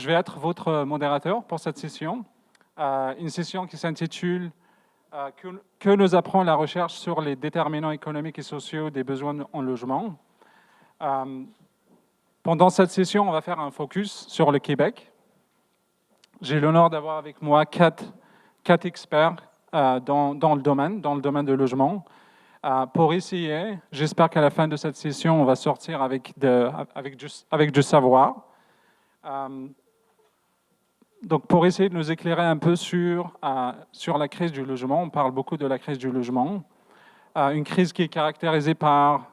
je vais être votre modérateur pour cette session. Une session qui s'intitule que nous apprend la recherche sur les déterminants économiques et sociaux des besoins en logement. Pendant cette session, on va faire un focus sur le Québec. J'ai l'honneur d'avoir avec moi quatre experts dans le domaine du logement. Pour essayer, j'espère qu'à la fin de cette session, on va sortir avec du savoir. Donc, pour essayer de nous éclairer un peu sur la crise du logement, on parle beaucoup de la crise du logement. Une crise qui est caractérisée par,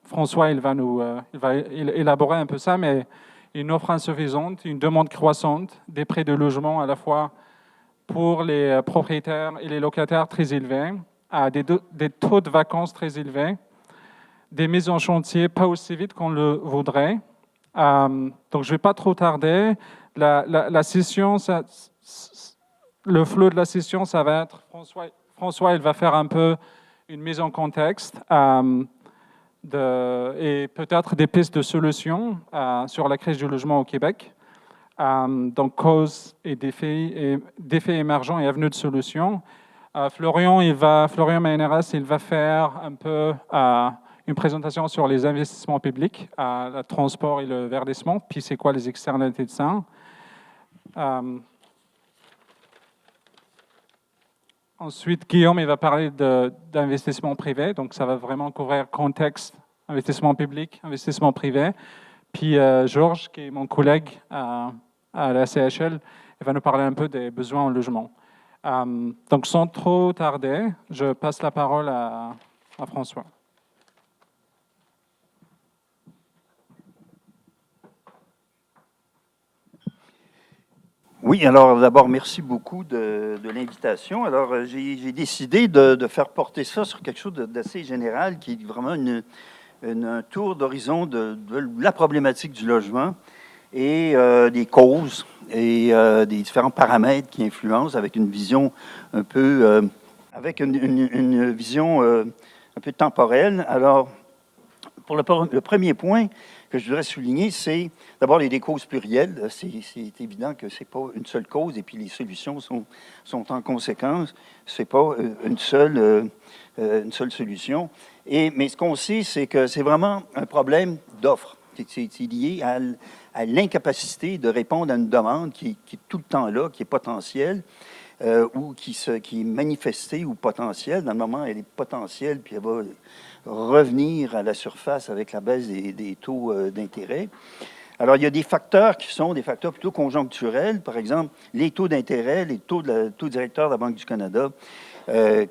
François il va élaborer un peu ça, mais une offre insuffisante, une demande croissante, des prix de logement à la fois pour les propriétaires et les locataires très élevés, des taux de vacances très élevés, des mises en chantier pas aussi vite qu'on le voudrait. Donc, je ne vais pas trop tarder. La session, le flot de la session, ça va être François, il va faire un peu une mise en contexte et peut-être des pistes de solutions sur la crise du logement au Québec. Donc, causes et défis émergents et avenues de solutions. Florian Meineras, il va faire un peu une présentation sur les investissements publics, le transport et le verdissement, puis c'est quoi les externalités de ça. Ensuite, Guillaume, il va parler d'investissement privé, donc ça va vraiment couvrir contexte, investissement public, investissement privé. Puis Georges, qui est mon collègue à la CHL, il va nous parler un peu des besoins en logement. Donc, sans trop tarder, je passe la parole à François. Oui, alors d'abord, merci beaucoup de l'invitation. Alors, j'ai décidé de faire porter ça sur quelque chose d'assez général, qui est vraiment un tour d'horizon de la problématique du logement et des causes et des différents paramètres qui influencent avec une vision un peu, une vision un peu temporelle. Alors, pour le premier point que je voudrais souligner, c'est d'abord les causes plurielles. C'est évident que ce n'est pas une seule cause et puis les solutions sont en conséquence. Ce n'est pas une seule solution. Mais ce qu'on sait, c'est que c'est vraiment un problème d'offre. C'est lié à l'incapacité de répondre à une demande qui est tout le temps là, qui est potentielle, ou qui est manifestée ou potentielle. Dans le moment, elle est potentielle, puis elle va revenir à la surface avec la baisse des taux d'intérêt. Alors, il y a des facteurs qui sont des facteurs plutôt conjoncturels. Par exemple, les taux d'intérêt, les taux directeurs de la Banque du Canada,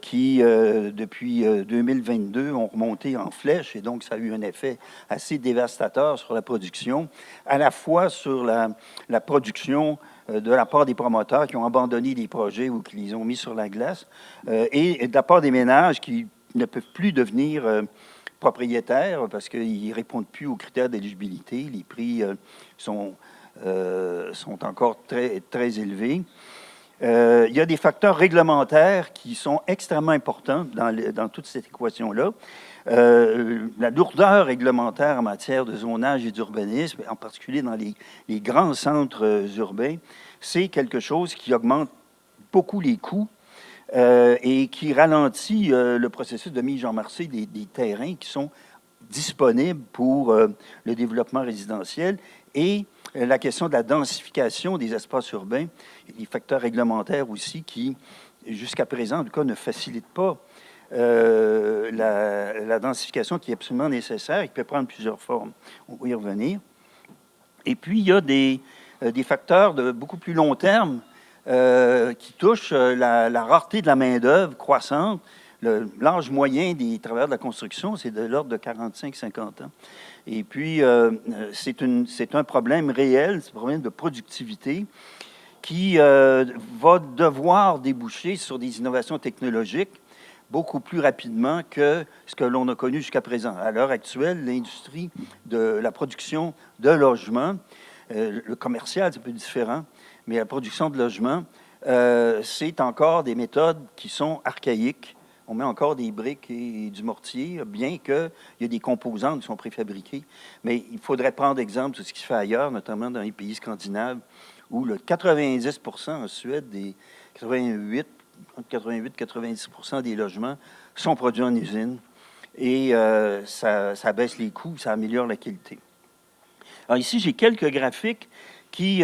qui, depuis 2022, ont remonté en flèche, et donc ça a eu un effet assez dévastateur sur la production, à la fois sur la production de la part des promoteurs qui ont abandonné des projets ou qui les ont mis sur la glace, et de la part des ménages qui ne peuvent plus devenir propriétaires parce qu'ils ne répondent plus aux critères d'éligibilité. Les prix sont encore très, très élevés. Il y a des facteurs réglementaires qui sont extrêmement importants dans toute cette équation-là. La lourdeur réglementaire en matière de zonage et d'urbanisme, en particulier dans les grands centres urbains, c'est quelque chose qui augmente beaucoup les coûts et qui ralentit le processus de mise en marché des terrains qui sont disponibles pour le développement résidentiel et la question de la densification des espaces urbains, les facteurs réglementaires aussi qui, jusqu'à présent, en tout cas, ne facilitent pas la densification qui est absolument nécessaire et qui peut prendre plusieurs formes. On va y revenir. Et puis, il y a des facteurs de beaucoup plus long terme qui touchent la rareté de la main-d'œuvre croissante. L'âge moyen des travailleurs de la construction, c'est de l'ordre de 45-50 ans. Et puis, c'est un problème réel, c'est un problème de productivité qui va devoir déboucher sur des innovations technologiques beaucoup plus rapidement que ce que l'on a connu jusqu'à présent. À l'heure actuelle, l'industrie de la production de logements, le commercial, c'est un peu différent, mais la production de logements, c'est encore des méthodes qui sont archaïques, on met encore des briques et du mortier, bien qu'il y ait des composantes qui sont préfabriquées. Mais il faudrait prendre exemple de ce qui se fait ailleurs, notamment dans les pays scandinaves, où le 90% en Suède, des 88-90% des logements sont produits en usine. Et ça baisse les coûts, ça améliore la qualité. Alors ici, j'ai quelques graphiques qui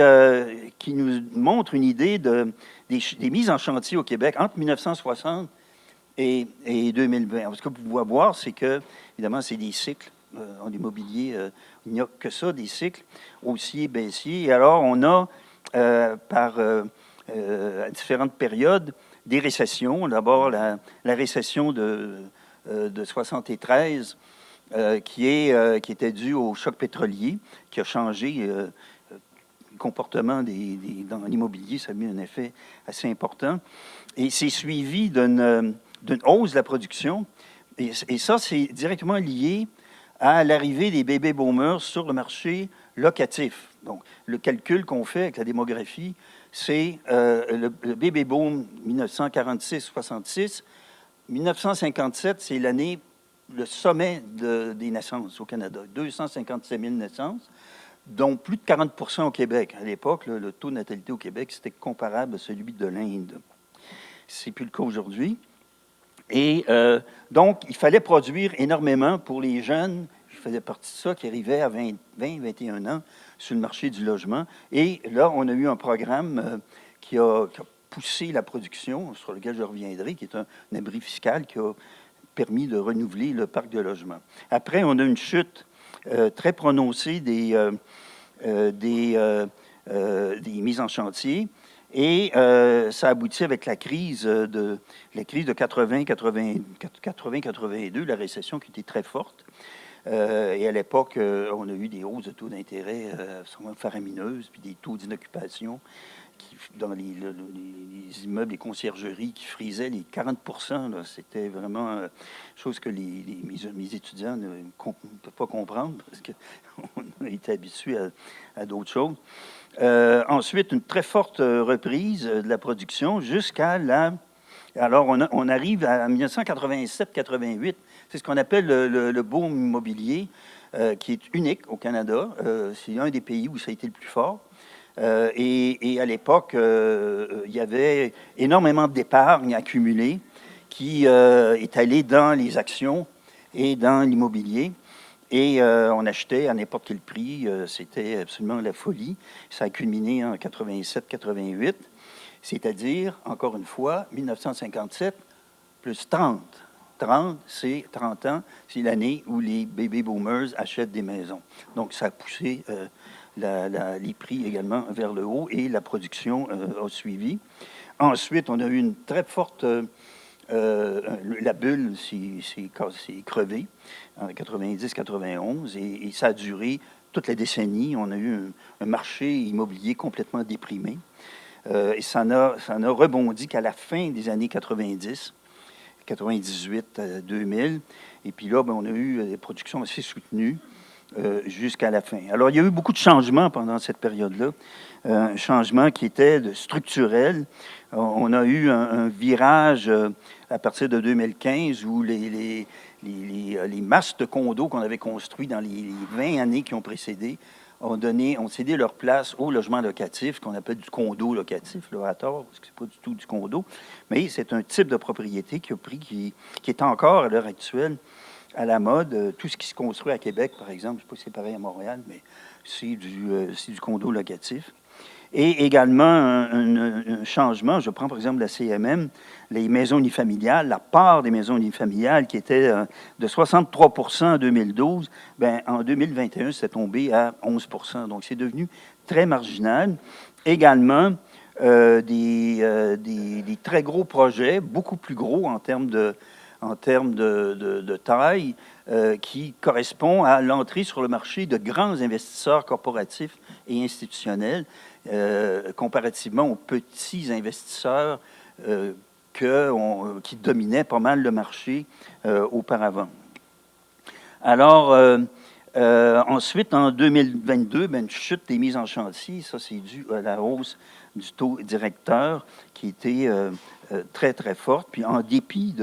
nous montrent une idée des mises en chantier au Québec entre 1960 et 2020. Ce que vous pouvez voir, c'est que, évidemment, c'est des cycles. En immobilier, il n'y a que ça, des cycles haussiers, baissiers. Et alors, on a, à différentes périodes, des récessions. D'abord, la récession de 73, qui était due au choc pétrolier, qui a changé le comportement dans l'immobilier. Ça a eu un effet assez important. Et c'est suivi d'une hausse de la production. Et ça, c'est directement lié à l'arrivée des baby boomers sur le marché locatif. Donc, le calcul qu'on fait avec la démographie, c'est le baby boom 1946-66. 1957, c'est l'année, le sommet des naissances au Canada. 257 000 naissances, dont plus de 40 % au Québec. À l'époque, le taux de natalité au Québec, c'était comparable à celui de l'Inde. C'est plus le cas aujourd'hui. Et donc, il fallait produire énormément pour les jeunes. Je faisais partie de ça, qui arrivaient à 20, 21 ans sur le marché du logement. Et là, on a eu un programme qui a poussé la production, sur lequel je reviendrai, qui est un abri fiscal qui a permis de renouveler le parc de logement. Après, on a une chute très prononcée des mises en chantier. Et ça aboutit avec la crise de 80-82, la récession qui était très forte. Et à l'époque, on a eu des hausses de taux d'intérêt absolument faramineuses, puis des taux d'inoccupation dans les immeubles, les conciergeries qui frisaient les 40 %. C'était vraiment chose que mes étudiants ne peuvent pas comprendre parce qu'on a été habitués à d'autres choses. Ensuite, une très forte reprise de la production jusqu'à la... Alors, on arrive à 1987-88. C'est ce qu'on appelle le boom immobilier, qui est unique au Canada. C'est un des pays où ça a été le plus fort. Et à l'époque, il y avait énormément d'épargne accumulée qui est allée dans les actions et dans l'immobilier. Et on achetait à n'importe quel prix. C'était absolument la folie. Ça a culminé en 87-88, c'est-à-dire, encore une fois, 1957 plus 30. 30, c'est 30 ans, c'est l'année où les baby boomers achètent des maisons. Donc, ça a poussé les prix également vers le haut et la production a suivi. Ensuite, on a eu une très forte... la bulle s'est crevée en 90-91 et ça a duré toute la décennie. On a eu un marché immobilier complètement déprimé. Et ça n'a rebondi qu'à la fin des années 90, 98 à 2000. Et puis là, on a eu des productions assez soutenues jusqu'à la fin. Alors, il y a eu beaucoup de changements pendant cette période-là. Un changement qui était structurel. On a eu un virage à partir de 2015 où les masses de condos qu'on avait construits dans les 20 années qui ont précédé ont cédé leur place au logement locatif, qu'on appelle du condo locatif, là, à tort, parce que c'est pas du tout du condo, mais c'est un type de propriété qui est encore, à l'heure actuelle, à la mode. Tout ce qui se construit à Québec, par exemple, je ne sais pas si c'est pareil à Montréal, mais c'est du condo locatif. Et également, un changement, je prends par exemple la CMM, les maisons unifamiliales, la part des maisons unifamiliales qui était de 63 % en 2012, bien, en 2021, c'est tombé à 11 %. Donc, c'est devenu très marginal. Également, des très gros projets, beaucoup plus gros en termes de taille, qui correspond à l'entrée sur le marché de grands investisseurs corporatifs et institutionnels, comparativement aux petits investisseurs qui dominaient pas mal le marché auparavant. Alors, Ensuite, en 2022, une chute des mises en chantier. Ça, c'est dû à la hausse du taux directeur qui était très, très forte. Puis, en dépit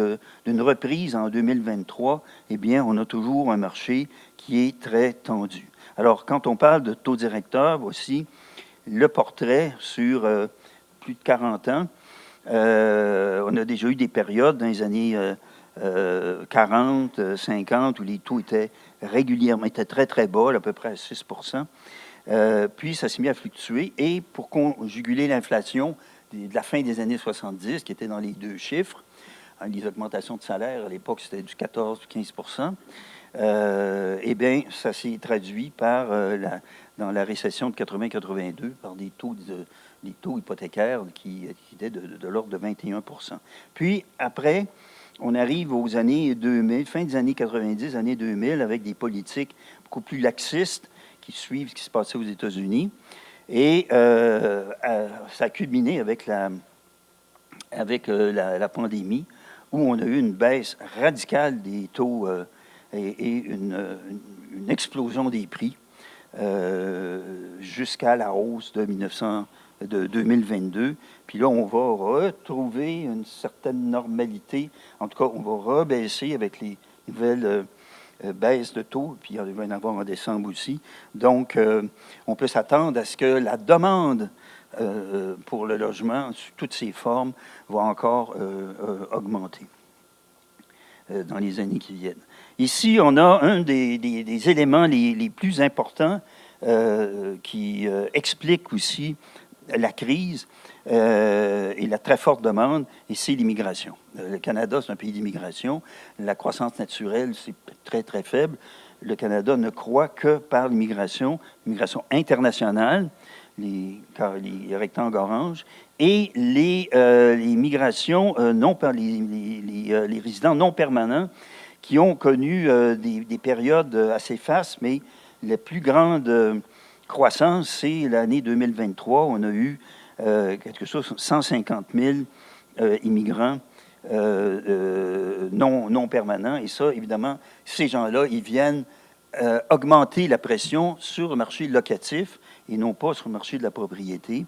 d'une reprise en 2023, eh bien, on a toujours un marché qui est très tendu. Alors, quand on parle de taux directeur, voici le portrait sur plus de 40 ans. On a déjà eu des périodes dans les années 40, 50, où les taux étaient régulièrement, étaient très, très bas, à peu près à 6 puis, ça s'est mis à fluctuer. Et pour conjuguler l'inflation de la fin des années 70, qui était dans les 2 chiffres, hein, les augmentations de salaire, à l'époque, c'était du 14 ou 15 eh bien, ça s'est traduit par, dans la récession de 80-82, par des taux hypothécaires qui étaient de l'ordre de 21 Puis, après, on arrive aux années 2000, fin des années 90, années 2000, avec des politiques beaucoup plus laxistes qui suivent ce qui se passait aux États-Unis. Et ça a culminé avec la pandémie, où on a eu une baisse radicale des taux et une explosion des prix jusqu'à la hausse de 2022. Puis là, on va retrouver une certaine normalité. En tout cas, on va rebaisser avec les nouvelles baisses de taux, puis il va y en avoir en décembre aussi. Donc, on peut s'attendre à ce que la demande pour le logement, sous toutes ses formes, va encore augmenter dans les années qui viennent. Ici, on a un des éléments les plus importants qui explique aussi la crise et la très forte demande, et c'est l'immigration. Le Canada, c'est un pays d'immigration. La croissance naturelle, c'est très, très faible. Le Canada ne croît que par l'immigration internationale, les rectangles orange, et les migrations non par les résidents non permanents qui ont connu des périodes assez fastes, mais la plus grande croissance, c'est l'année 2023. On a eu quelque chose, 150 000 immigrants non permanents. Et ça, évidemment, ces gens-là, ils viennent augmenter la pression sur le marché locatif et non pas sur le marché de la propriété.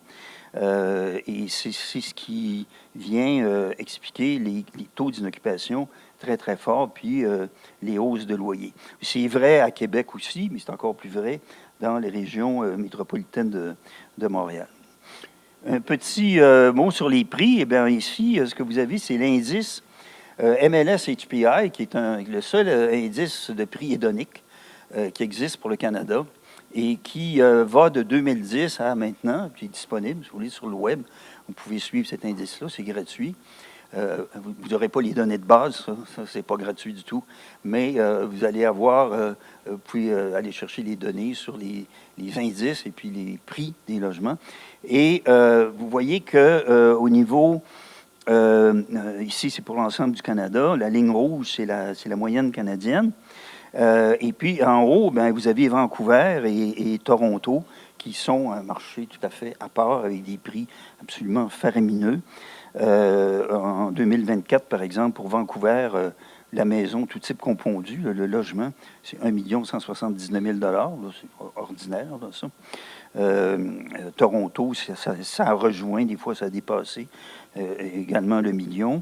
Et c'est ce qui vient expliquer les taux d'inoccupation très, très forts, puis les hausses de loyers. C'est vrai à Québec aussi, mais c'est encore plus vrai dans les régions métropolitaines de Montréal. Un petit mot sur les prix. Eh bien, ici, ce que vous avez, c'est l'indice MLS-HPI, qui est le seul indice de prix hédonique qui existe pour le Canada et qui va de 2010 à maintenant, qui est disponible, si vous voulez, sur le web. Vous pouvez suivre cet indice-là, c'est gratuit. Vous n'aurez pas les données de base, ça c'est pas gratuit du tout, mais vous allez avoir, vous pouvez aller chercher les données sur les indices et puis les prix des logements. Et vous voyez que au niveau, ici c'est pour l'ensemble du Canada, la ligne rouge c'est la moyenne canadienne. Et puis en haut, ben, vous avez Vancouver et Toronto qui sont un marché tout à fait à part avec des prix absolument faramineux. En 2024, par exemple, pour Vancouver, la maison, tout type confondu, le logement, c'est 1 179 000 $. C'est ordinaire, là, ça. Toronto, ça a rejoint, des fois ça a dépassé également le million.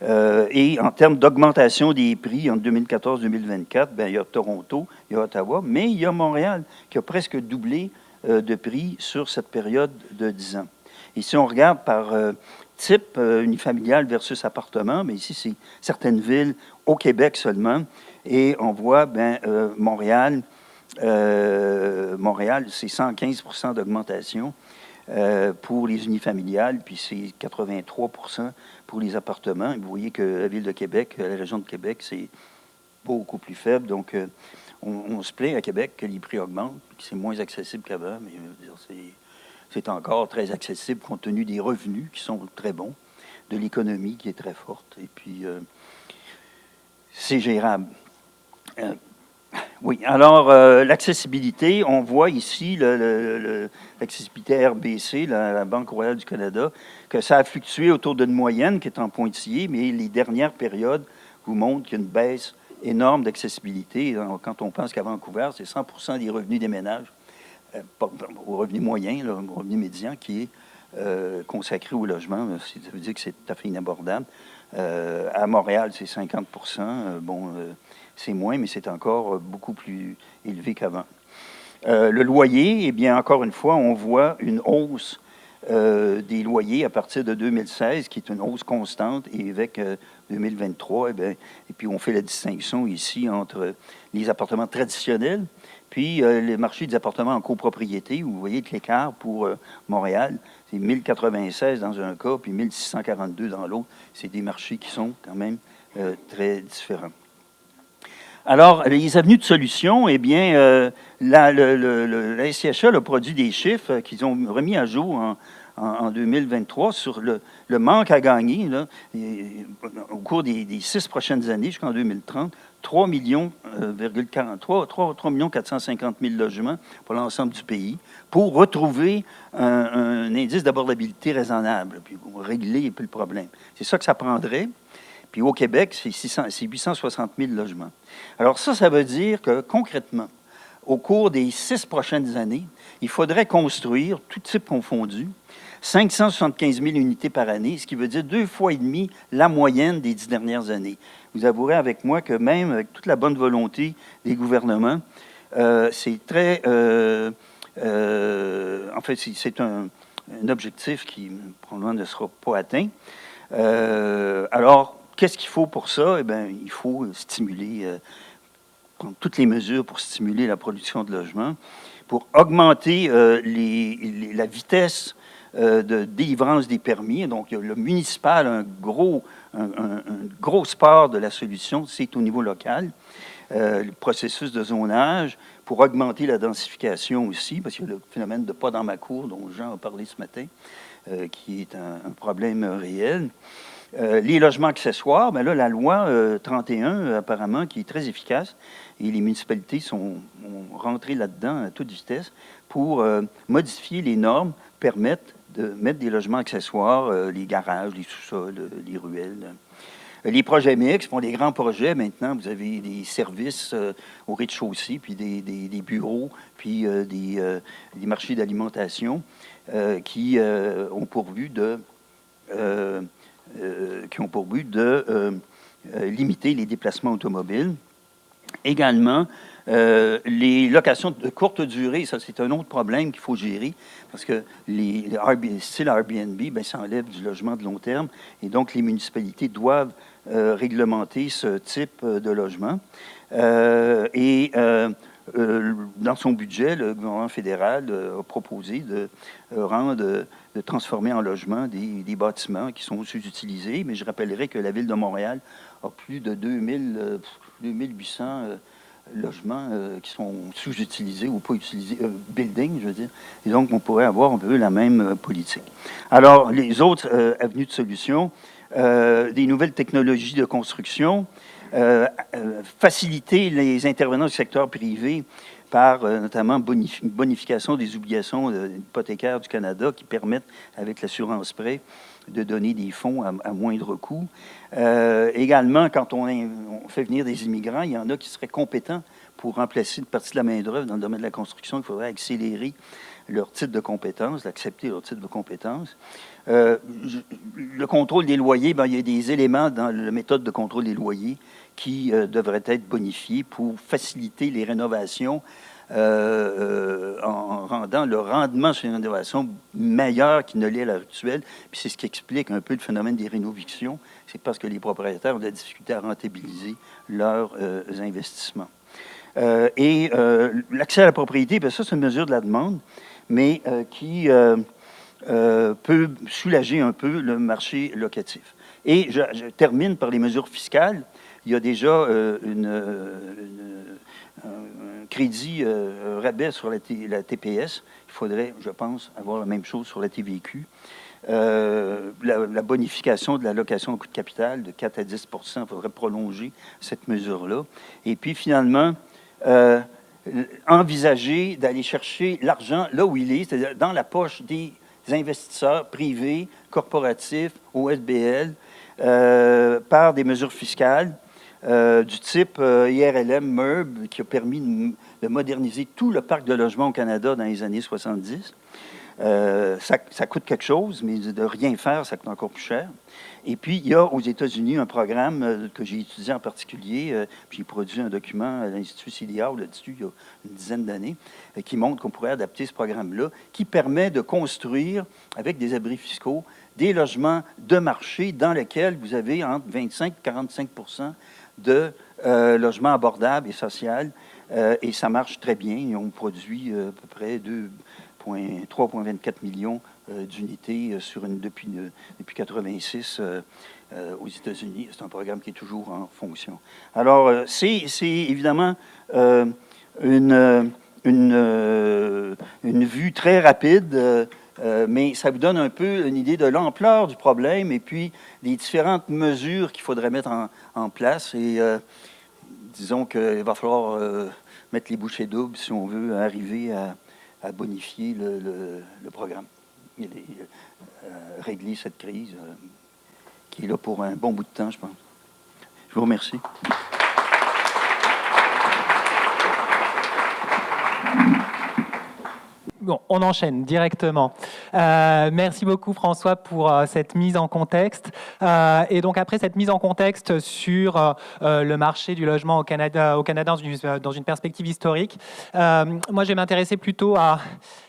Et en termes d'augmentation des prix en 2014-2024, ben, il y a Toronto, il y a Ottawa, mais il y a Montréal qui a presque doublé de prix sur cette période de 10 ans. Et si on regarde par type unifamilial versus appartement, mais ici, c'est certaines villes au Québec seulement, et on voit, Montréal, c'est 115 % d'augmentation pour les unifamiliales, puis c'est 83 % pour les appartements. Et vous voyez que la ville de Québec, la région de Québec, c'est beaucoup plus faible. Donc, on se plaint à Québec que les prix augmentent, que c'est moins accessible qu'avant, mais c'est encore très accessible compte tenu des revenus qui sont très bons, de l'économie qui est très forte, et puis c'est gérable. Oui, alors l'accessibilité, on voit ici l'accessibilité RBC, la Banque royale du Canada, que ça a fluctué autour d'une moyenne qui est en pointillé, mais les dernières périodes vous montrent qu'il y a une baisse énorme d'accessibilité. Quand on pense qu'à Vancouver, c'est 100% des revenus des ménages, au revenu moyen, là, au revenu médian, qui est consacré au logement. Ça veut dire que c'est tout à fait inabordable. À Montréal, c'est 50%. C'est moins, mais c'est encore beaucoup plus élevé qu'avant. Le loyer, eh bien, encore une fois, on voit une hausse des loyers à partir de 2016, qui est une hausse constante, et avec 2023, et puis on fait la distinction ici entre les appartements traditionnels, puis le marché des appartements en copropriété, où vous voyez que l'écart pour Montréal, c'est 1096 dans un cas, puis 1642 dans l'autre. C'est des marchés qui sont quand même très différents. Alors, les avenues de solutions, eh bien, la SCHA a produit des chiffres qu'ils ont remis à jour en 2023 sur le manque à gagner là, au cours des 6 prochaines années jusqu'en 2030, 3 450 000 logements pour l'ensemble du pays, pour retrouver un indice d'abordabilité raisonnable, puis pour régler un peu le problème. C'est ça que ça prendrait. Puis au Québec, c'est 860 000 logements. Alors ça veut dire que concrètement, au cours des 6 prochaines années, il faudrait construire, tout type confondu, 575 000 unités par année, ce qui veut dire 2,5 fois la moyenne des 10 dernières années. Vous avouerez avec moi que même avec toute la bonne volonté des gouvernements, c'est très... en fait, c'est un objectif qui probablement ne sera pas atteint. Alors, qu'est-ce qu'il faut pour ça? Eh bien, il faut stimuler, prendre toutes les mesures pour stimuler la production de logements, pour augmenter la vitesse de délivrance des permis. Donc, le municipal, une grosse part de la solution, c'est au niveau local. Le processus de zonage, pour augmenter la densification aussi, parce qu'il y a le phénomène de pas dans ma cour, dont Jean a parlé ce matin, qui est un problème réel. Les logements accessoires, bien là, la loi 31, apparemment, qui est très efficace, et les municipalités ont rentré là-dedans à toute vitesse pour modifier les normes, permettre de mettre des logements accessoires, les garages, les sous-sols, les ruelles. Les projets mixtes font des grands projets. Maintenant, vous avez des services au rez-de-chaussée, puis des bureaux, puis des marchés d'alimentation qui ont pour but de limiter les déplacements automobiles. Également, les locations de courte durée, ça c'est un autre problème qu'il faut gérer, parce que les style Airbnb, bien, ça enlève du logement de long terme, et donc les municipalités doivent réglementer ce type de logement. Dans son budget, le gouvernement fédéral a proposé de transformer en logement des bâtiments qui sont sous-utilisés. Mais je rappellerai que la Ville de Montréal a plus de 2800 logements qui sont sous-utilisés ou pas utilisés, buildings, je veux dire. Et donc, on pourrait avoir un peu la même politique. Alors, les autres avenues de solutions, des nouvelles technologies de construction, faciliter les intervenants du secteur privé par notamment bonification des obligations hypothécaires du Canada qui permettent, avec l'assurance prêt, de donner des fonds à moindre coût. Également, quand on fait venir des immigrants, il y en a qui seraient compétents pour remplacer une partie de la main-d'œuvre dans le domaine de la construction. Il faudrait accélérer leur titre de compétence, accepter leur titre de compétence. Le contrôle des loyers, bien, il y a des éléments dans la méthode de contrôle des loyers qui devraient être bonifiés pour faciliter les rénovations en rendant le rendement sur les rénovations meilleur qu'il ne l'est à l'heure actuelle. Puis c'est ce qui explique un peu le phénomène des rénovictions. C'est parce que les propriétaires ont de la difficulté à rentabiliser leurs investissements. L'accès à la propriété, bien, ça, c'est une mesure de la demande, mais qui peut soulager un peu le marché locatif. Et je termine par les mesures fiscales. Il y a déjà un crédit rabais sur la TPS. Il faudrait, je pense, avoir la même chose sur la TVQ. La bonification de la location au coût de capital de 4 à 10 il faudrait prolonger cette mesure-là. Et puis, finalement, envisager d'aller chercher l'argent là où il est, c'est-à-dire dans la poche des investisseurs privés, corporatifs, OSBL, par des mesures fiscales, du type IRLM MERB, qui a permis de moderniser tout le parc de logement au Canada dans les années 70. Ça coûte quelque chose, mais de rien faire, ça coûte encore plus cher. Et puis, il y a aux États-Unis un programme que j'ai étudié en particulier. J'ai produit un document à l'Institut CDA là-dessus il y a une dizaine d'années qui montre qu'on pourrait adapter ce programme-là, qui permet de construire, avec des abris fiscaux, des logements de marché dans lesquels vous avez entre 25 et 45 de logements abordables et sociaux. Et ça marche très bien. Et on produit à peu près 3,24 millions d'unités depuis 1986 aux États-Unis. C'est un programme qui est toujours en fonction. Alors, c'est évidemment une vue très rapide, mais ça vous donne un peu une idée de l'ampleur du problème et puis des différentes mesures qu'il faudrait mettre en place. Et disons qu'il va falloir mettre les bouchées doubles si on veut arriver à bonifier le programme et régler cette crise qui est là pour un bon bout de temps, je pense. Je vous remercie. Bon, on enchaîne directement. Merci beaucoup François pour cette mise en contexte. Et donc après cette mise en contexte sur le marché du logement au Canada dans une perspective historique, moi je vais m'intéresser plutôt à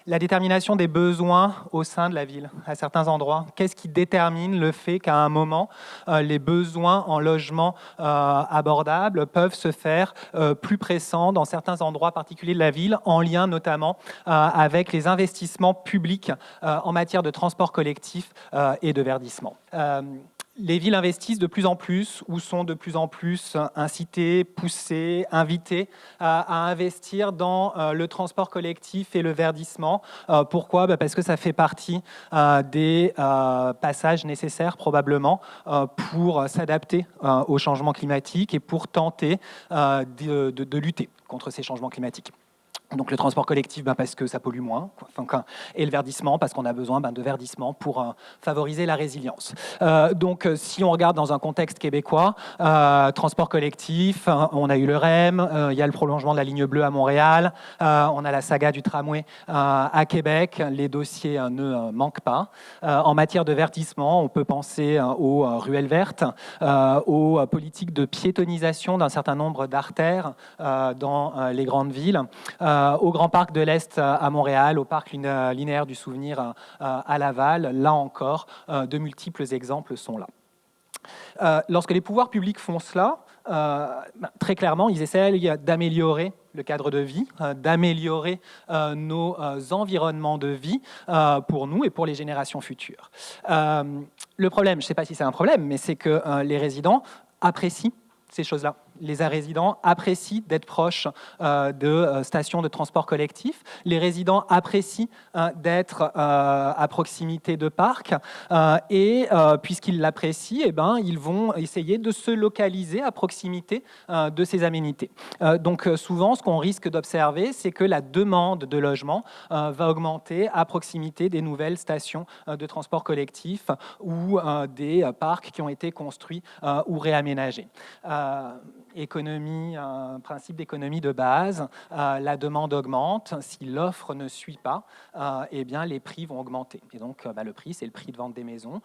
la détermination des besoins au sein de la ville, à certains endroits. Qu'est-ce qui détermine le fait qu'à un moment, les besoins en logement abordables peuvent se faire plus pressants dans certains endroits particuliers de la ville, en lien notamment avec les investissements publics en matière de transport collectif et de verdissement. Les villes investissent de plus en plus ou sont de plus en plus incitées, poussées, invitées à investir dans le transport collectif et le verdissement. Pourquoi ? Parce que ça fait partie des passages nécessaires probablement pour s'adapter au changement climatique et pour tenter de lutter contre ces changements climatiques. Donc le transport collectif, parce que ça pollue moins, et le verdissement, parce qu'on a besoin de verdissement pour favoriser la résilience. Donc si on regarde dans un contexte québécois, transport collectif, on a eu le REM, il y a le prolongement de la ligne bleue à Montréal, on a la saga du tramway à Québec, les dossiers ne manquent pas. En matière de verdissement, on peut penser aux ruelles vertes, aux politiques de piétonisation d'un certain nombre d'artères dans les grandes villes, au Grand Parc de l'Est à Montréal, au Parc linéaire du souvenir à Laval. Là encore, de multiples exemples sont là. Lorsque les pouvoirs publics font cela, très clairement, ils essaient d'améliorer le cadre de vie, d'améliorer nos environnements de vie pour nous et pour les générations futures. Le problème, je ne sais pas si c'est un problème, mais c'est que les résidents apprécient ces choses-là. Les résidents apprécient d'être proches de stations de transport collectif. Les résidents apprécient d'être à proximité de parcs. Et puisqu'ils l'apprécient, ils vont essayer de se localiser à proximité de ces aménités. Donc souvent, ce qu'on risque d'observer, c'est que la demande de logement va augmenter à proximité des nouvelles stations de transport collectif ou des parcs qui ont été construits ou réaménagés. Principe d'économie de base, la demande augmente, si l'offre ne suit pas, les prix vont augmenter. Et donc, le prix, c'est le prix de vente des maisons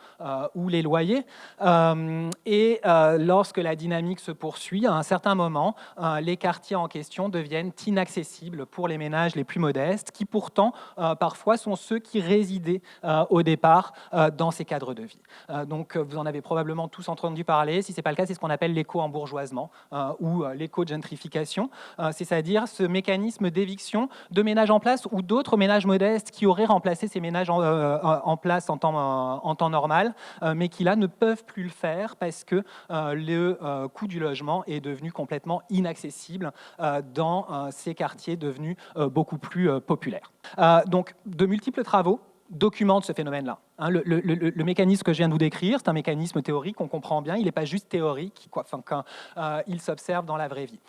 ou les loyers. Lorsque la dynamique se poursuit, à un certain moment, les quartiers en question deviennent inaccessibles pour les ménages les plus modestes, qui pourtant, parfois, sont ceux qui résidaient au départ dans ces cadres de vie. Donc, vous en avez probablement tous entendu parler. Si ce n'est pas le cas, c'est ce qu'on appelle l'éco-embourgeoisement ou l'éco-gentrification, c'est-à-dire ce mécanisme d'éviction de ménages en place ou d'autres ménages modestes qui auraient remplacé ces ménages en place en temps normal, mais qui là ne peuvent plus le faire parce que le coût du logement est devenu complètement inaccessible dans ces quartiers devenus beaucoup plus populaires. Donc de multiples travaux documentent ce phénomène-là. Hein, le mécanisme que je viens de vous décrire, c'est un mécanisme théorique, on comprend bien, il n'est pas juste théorique, il s'observe dans la vraie vie.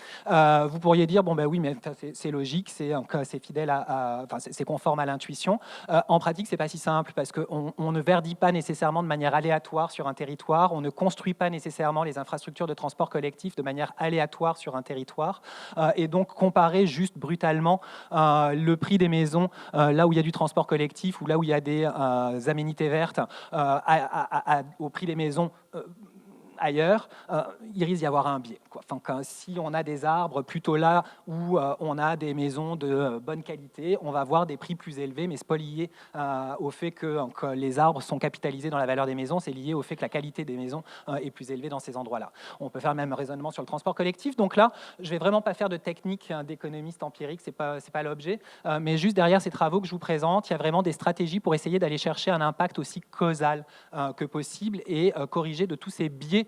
Vous pourriez dire, bon ben oui, mais c'est logique, c'est fidèle c'est conforme à l'intuition. En pratique, c'est pas si simple parce qu'on ne verdit pas nécessairement de manière aléatoire sur un territoire, on ne construit pas nécessairement les infrastructures de transport collectif de manière aléatoire sur un territoire, et donc comparer juste brutalement le prix des maisons là où il y a du transport collectif ou là où il y a des aménités vertes au prix des maisons ailleurs, il risque d'y avoir un biais, quoi. Si on a des arbres plutôt là où on a des maisons de bonne qualité, on va avoir des prix plus élevés, mais c'est pas lié au fait que les arbres sont capitalisés dans la valeur des maisons, c'est lié au fait que la qualité des maisons est plus élevée dans ces endroits-là. On peut faire le même raisonnement sur le transport collectif. Donc là, je vais vraiment pas faire de technique d'économiste empirique, c'est pas l'objet, mais juste derrière ces travaux que je vous présente, il y a vraiment des stratégies pour essayer d'aller chercher un impact aussi causal que possible et corriger de tous ces biais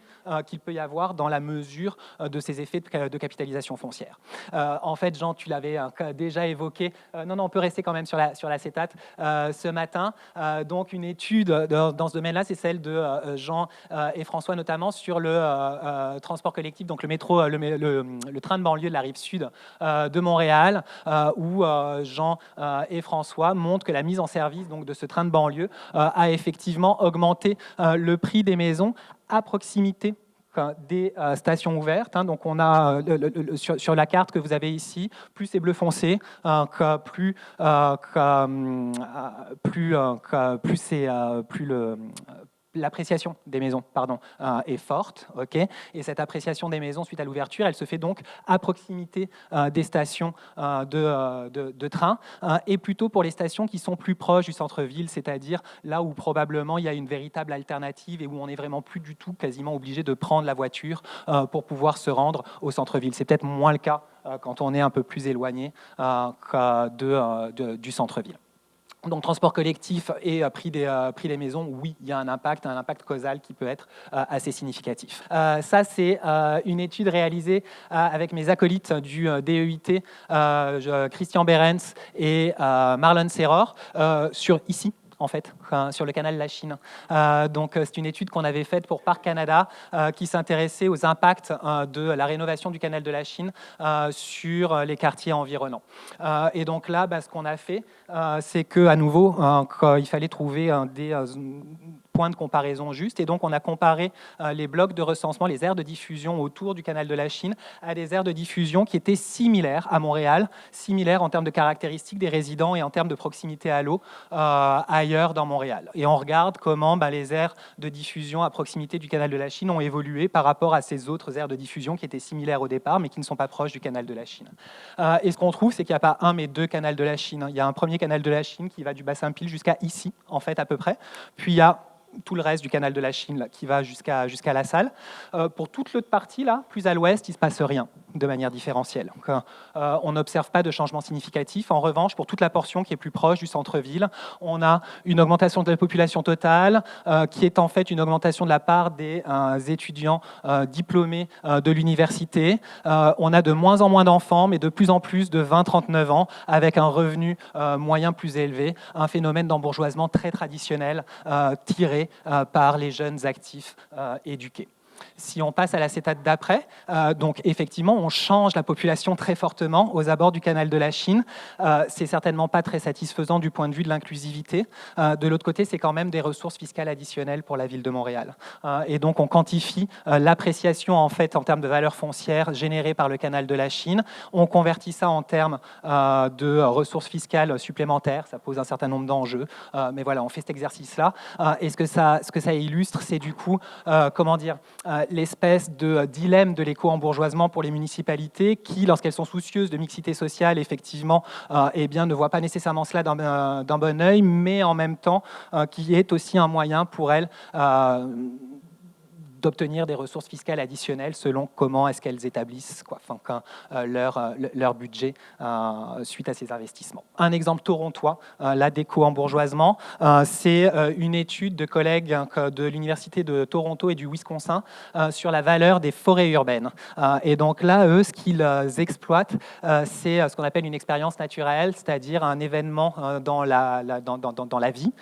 qu'il peut y avoir dans la mesure de ces effets de capitalisation foncière. En fait, Jean, tu l'avais déjà évoqué. Non, on peut rester quand même sur l'acétate ce matin. Donc, une étude dans ce domaine-là, c'est celle de Jean et François, notamment sur le transport collectif, donc le métro, le train de banlieue de la rive sud de Montréal, où Jean et François montrent que la mise en service donc, de ce train de banlieue a effectivement augmenté le prix des maisons à proximité des stations ouvertes. Donc on a sur la carte que vous avez ici, plus c'est bleu foncé, plus l'appréciation des maisons est forte, et cette appréciation des maisons suite à l'ouverture, elle se fait donc à proximité des stations de train, et plutôt pour les stations qui sont plus proches du centre-ville, c'est-à-dire là où probablement il y a une véritable alternative et où on n'est vraiment plus du tout quasiment obligé de prendre la voiture pour pouvoir se rendre au centre-ville. C'est peut-être moins le cas quand on est un peu plus éloigné du centre-ville. Donc, transport collectif et prix des maisons, oui, il y a un impact causal qui peut être assez significatif. Ça, c'est une étude réalisée avec mes acolytes du DEIT, Christian Behrens et Marlon Serror, sur le canal de la Chine. Donc, c'est une étude qu'on avait faite pour Parc Canada qui s'intéressait aux impacts de la rénovation du canal de la Chine sur les quartiers environnants. Et donc là, ce qu'on a fait, c'est qu'à nouveau, il fallait trouver des points de comparaison justes. Et donc, on a comparé les blocs de recensement, les aires de diffusion autour du canal de la Chine à des aires de diffusion qui étaient similaires à Montréal, similaires en termes de caractéristiques des résidents et en termes de proximité à l'eau ailleurs dans Montréal. Et on regarde comment les aires de diffusion à proximité du canal de la Chine ont évolué par rapport à ces autres aires de diffusion qui étaient similaires au départ, mais qui ne sont pas proches du canal de la Chine. Et ce qu'on trouve, c'est qu'il n'y a pas un, mais deux canals de la Chine. Il y a un premier canal de la Chine qui va du bassin Pile jusqu'à ici, en fait, à peu près. Puis il y a tout le reste du canal de la Chine là, qui va jusqu'à La Salle. Pour toute l'autre partie, là, plus à l'ouest, il ne se passe rien de manière différentielle. Donc, on n'observe pas de changement significatif. En revanche, pour toute la portion qui est plus proche du centre-ville, on a une augmentation de la population totale qui est en fait une augmentation de la part des étudiants diplômés de l'université. On a de moins en moins d'enfants, mais de plus en plus de 20-39 ans, avec un revenu moyen plus élevé, un phénomène d'embourgeoisement très traditionnel tiré par les jeunes actifs éduqués. Si on passe à l'acétate d'après, donc effectivement, on change la population très fortement aux abords du canal de la Chine. C'est certainement pas très satisfaisant du point de vue de l'inclusivité. De l'autre côté, c'est quand même des ressources fiscales additionnelles pour la ville de Montréal. Et donc, on quantifie l'appréciation en fait en termes de valeur foncière générée par le canal de la Chine. On convertit ça en termes de ressources fiscales supplémentaires. Ça pose un certain nombre d'enjeux, mais voilà, on fait cet exercice-là. Et ce que ça illustre, c'est du coup, l'espèce de dilemme de l'éco-embourgeoisement pour les municipalités qui, lorsqu'elles sont soucieuses de mixité sociale, effectivement, ne voient pas nécessairement cela d'un bon œil, mais en même temps, qui est aussi un moyen pour elles d'obtenir des ressources fiscales additionnelles selon comment est-ce qu'elles établissent leur budget suite à ces investissements. Un exemple torontois, là d'éco-embourgeoisement, c'est une étude de collègues de l'Université de Toronto et du Wisconsin sur la valeur des forêts urbaines. Et donc là, eux, ce qu'ils exploitent, c'est ce qu'on appelle une expérience naturelle, c'est-à-dire un événement dans la vie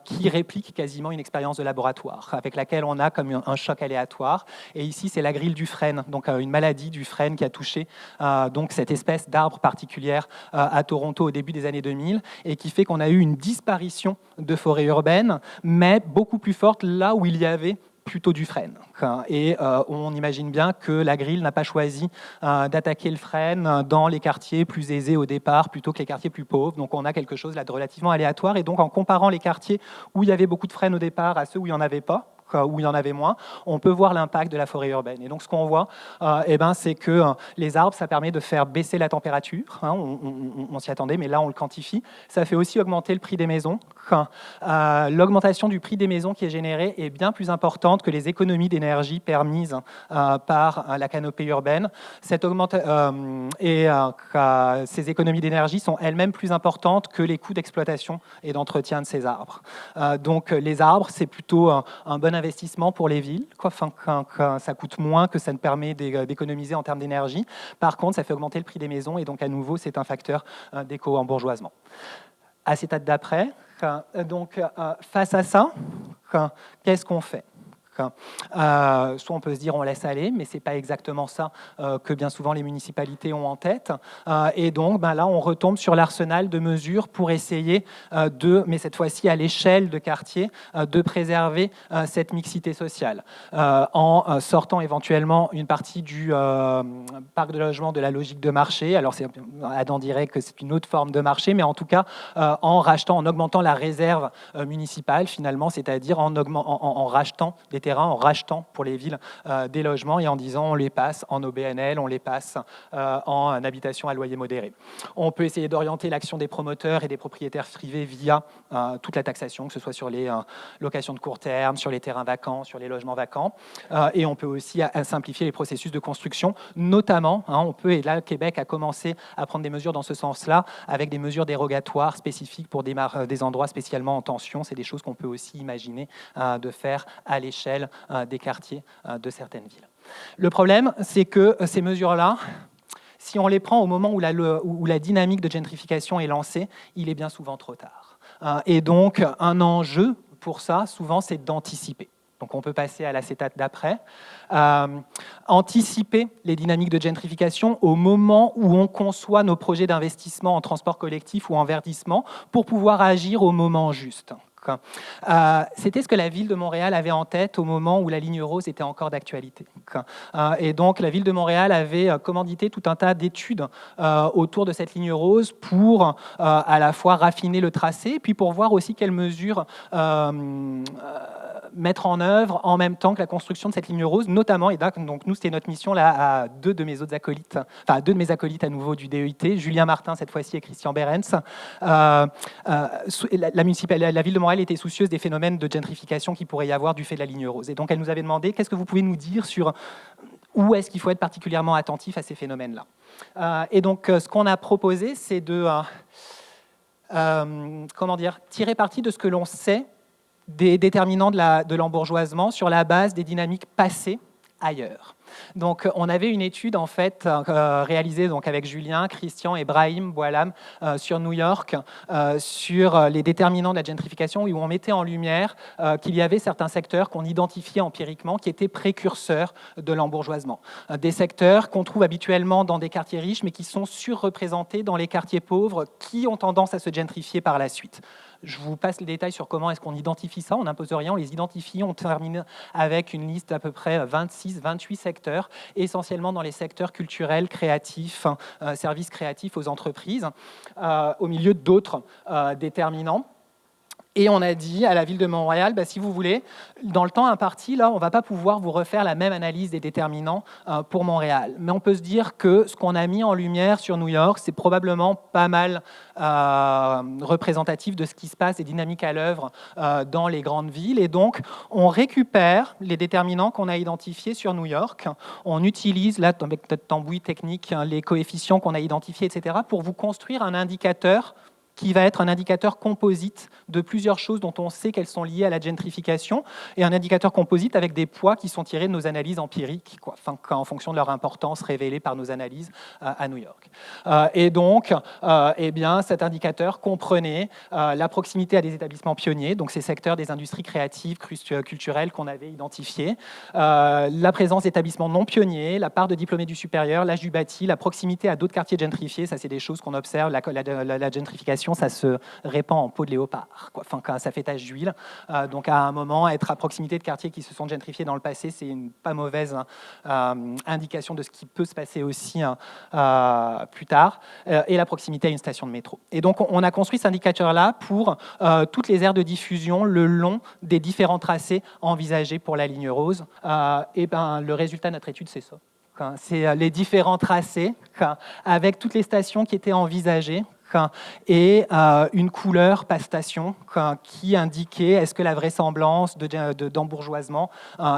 qui réplique quasiment une expérience de laboratoire, avec laquelle on a comme un choc aléatoire. Et ici, c'est la grille du frêne, donc une maladie du frêne qui a touché donc cette espèce d'arbre particulière à Toronto au début des années 2000 et qui fait qu'on a eu une disparition de forêts urbaines, mais beaucoup plus forte là où il y avait plutôt du frêne. Et on imagine bien que la grille n'a pas choisi d'attaquer le frêne dans les quartiers plus aisés au départ plutôt que les quartiers plus pauvres. Donc on a quelque chose là de relativement aléatoire. Et donc en comparant les quartiers où il y avait beaucoup de frêne au départ à ceux où il n'y en avait pas, où il y en avait moins, on peut voir l'impact de la forêt urbaine. Et donc ce qu'on voit, c'est que les arbres, ça permet de faire baisser la température. On s'y attendait, mais là on le quantifie. Ça fait aussi augmenter le prix des maisons. L'augmentation du prix des maisons qui est générée est bien plus importante que les économies d'énergie permises par la canopée urbaine. Ces économies d'énergie sont elles-mêmes plus importantes que les coûts d'exploitation et d'entretien de ces arbres. Donc les arbres, c'est plutôt un bon investissement pour les villes, ça coûte moins que ça ne permet d'économiser en termes d'énergie. Par contre, ça fait augmenter le prix des maisons et donc à nouveau, c'est un facteur d'éco-embourgeoisement. À cette étape d'après, donc face à ça, qu'est-ce qu'on fait ? Soit on peut se dire on laisse aller, mais ce n'est pas exactement ça que bien souvent les municipalités ont en tête. Et donc là, on retombe sur l'arsenal de mesures pour essayer mais cette fois-ci à l'échelle de quartier, de préserver cette mixité sociale. En sortant éventuellement une partie du parc de logement de la logique de marché. Alors Adam dirait que c'est une autre forme de marché, mais en tout cas en augmentant la réserve municipale finalement, c'est-à-dire en rachetant des terrains, en rachetant pour les villes des logements et en disant on les passe en OBNL, on les passe en habitation à loyer modéré. On peut essayer d'orienter l'action des promoteurs et des propriétaires privés via toute la taxation, que ce soit sur les locations de court terme, sur les terrains vacants, sur les logements vacants. Et on peut aussi simplifier les processus de construction, notamment, et là le Québec a commencé à prendre des mesures dans ce sens-là, avec des mesures dérogatoires spécifiques pour des endroits spécialement en tension. C'est des choses qu'on peut aussi imaginer de faire à l'échelle des quartiers de certaines villes. Le problème, c'est que ces mesures-là, si on les prend au moment où la dynamique de gentrification est lancée, il est bien souvent trop tard. Et donc, un enjeu pour ça, souvent, c'est d'anticiper. Donc on peut passer à l'acétate d'après. Anticiper les dynamiques de gentrification au moment où on conçoit nos projets d'investissement en transport collectif ou en verdissement pour pouvoir agir au moment juste. C'était ce que la ville de Montréal avait en tête au moment où la ligne rose était encore d'actualité. Et donc la ville de Montréal avait commandité tout un tas d'études autour de cette ligne rose pour à la fois raffiner le tracé, puis pour voir aussi quelles mesures mettre en œuvre en même temps que la construction de cette ligne rose, notamment, et donc nous c'était notre mission là à deux de mes acolytes à nouveau du DEIT, Julien Martin cette fois-ci et Christian Berens. La ville de Montréal était soucieuse des phénomènes de gentrification qu'il pourrait y avoir du fait de la ligne rose. Et donc elle nous avait demandé qu'est-ce que vous pouvez nous dire sur où est-ce qu'il faut être particulièrement attentif à ces phénomènes-là. Et donc ce qu'on a proposé, c'est de tirer parti de ce que l'on sait des déterminants de l'embourgeoisement sur la base des dynamiques passées ailleurs. Donc, on avait une étude en fait réalisée donc avec Julien, Christian et Brahim Boilam sur New York sur les déterminants de la gentrification où on mettait en lumière qu'il y avait certains secteurs qu'on identifiait empiriquement qui étaient précurseurs de l'embourgeoisement. Des secteurs qu'on trouve habituellement dans des quartiers riches mais qui sont surreprésentés dans les quartiers pauvres qui ont tendance à se gentrifier par la suite. Je vous passe les détails sur comment est-ce qu'on identifie ça. On n'impose rien, on les identifie. On termine avec une liste d'à peu près 26-28 secteurs, essentiellement dans les secteurs culturels, créatifs, services créatifs aux entreprises, au milieu d'autres déterminants. Et on a dit à la ville de Montréal, si vous voulez, dans le temps imparti, là, on ne va pas pouvoir vous refaire la même analyse des déterminants pour Montréal. Mais on peut se dire que ce qu'on a mis en lumière sur New York, c'est probablement pas mal représentatif de ce qui se passe, des dynamiques à l'œuvre dans les grandes villes. Et donc, on récupère les déterminants qu'on a identifiés sur New York. On utilise, là, avec notre tambouille technique, les coefficients qu'on a identifiés, etc., pour vous construire un indicateur qui va être un indicateur composite de plusieurs choses dont on sait qu'elles sont liées à la gentrification, et un indicateur composite avec des poids qui sont tirés de nos analyses empiriques, en fonction de leur importance révélée par nos analyses à New York. Et donc, cet indicateur comprenait la proximité à des établissements pionniers, donc ces secteurs des industries créatives, culturelles qu'on avait identifiés, la présence d'établissements non pionniers, la part de diplômés du supérieur, l'âge du bâti, la proximité à d'autres quartiers gentrifiés, ça c'est des choses qu'on observe, la gentrification, ça se répand en peau de léopard, quand ça fait tache d'huile. Donc à un moment, être à proximité de quartiers qui se sont gentrifiés dans le passé, c'est une pas mauvaise indication de ce qui peut se passer aussi plus tard, et la proximité à une station de métro. Et donc on a construit cet indicateur-là pour toutes les aires de diffusion le long des différents tracés envisagés pour la ligne rose. Le résultat de notre étude, c'est ça. C'est les différents tracés avec toutes les stations qui étaient envisagées et une couleur par station qui indiquait est-ce que la vraisemblance d'embourgeoisement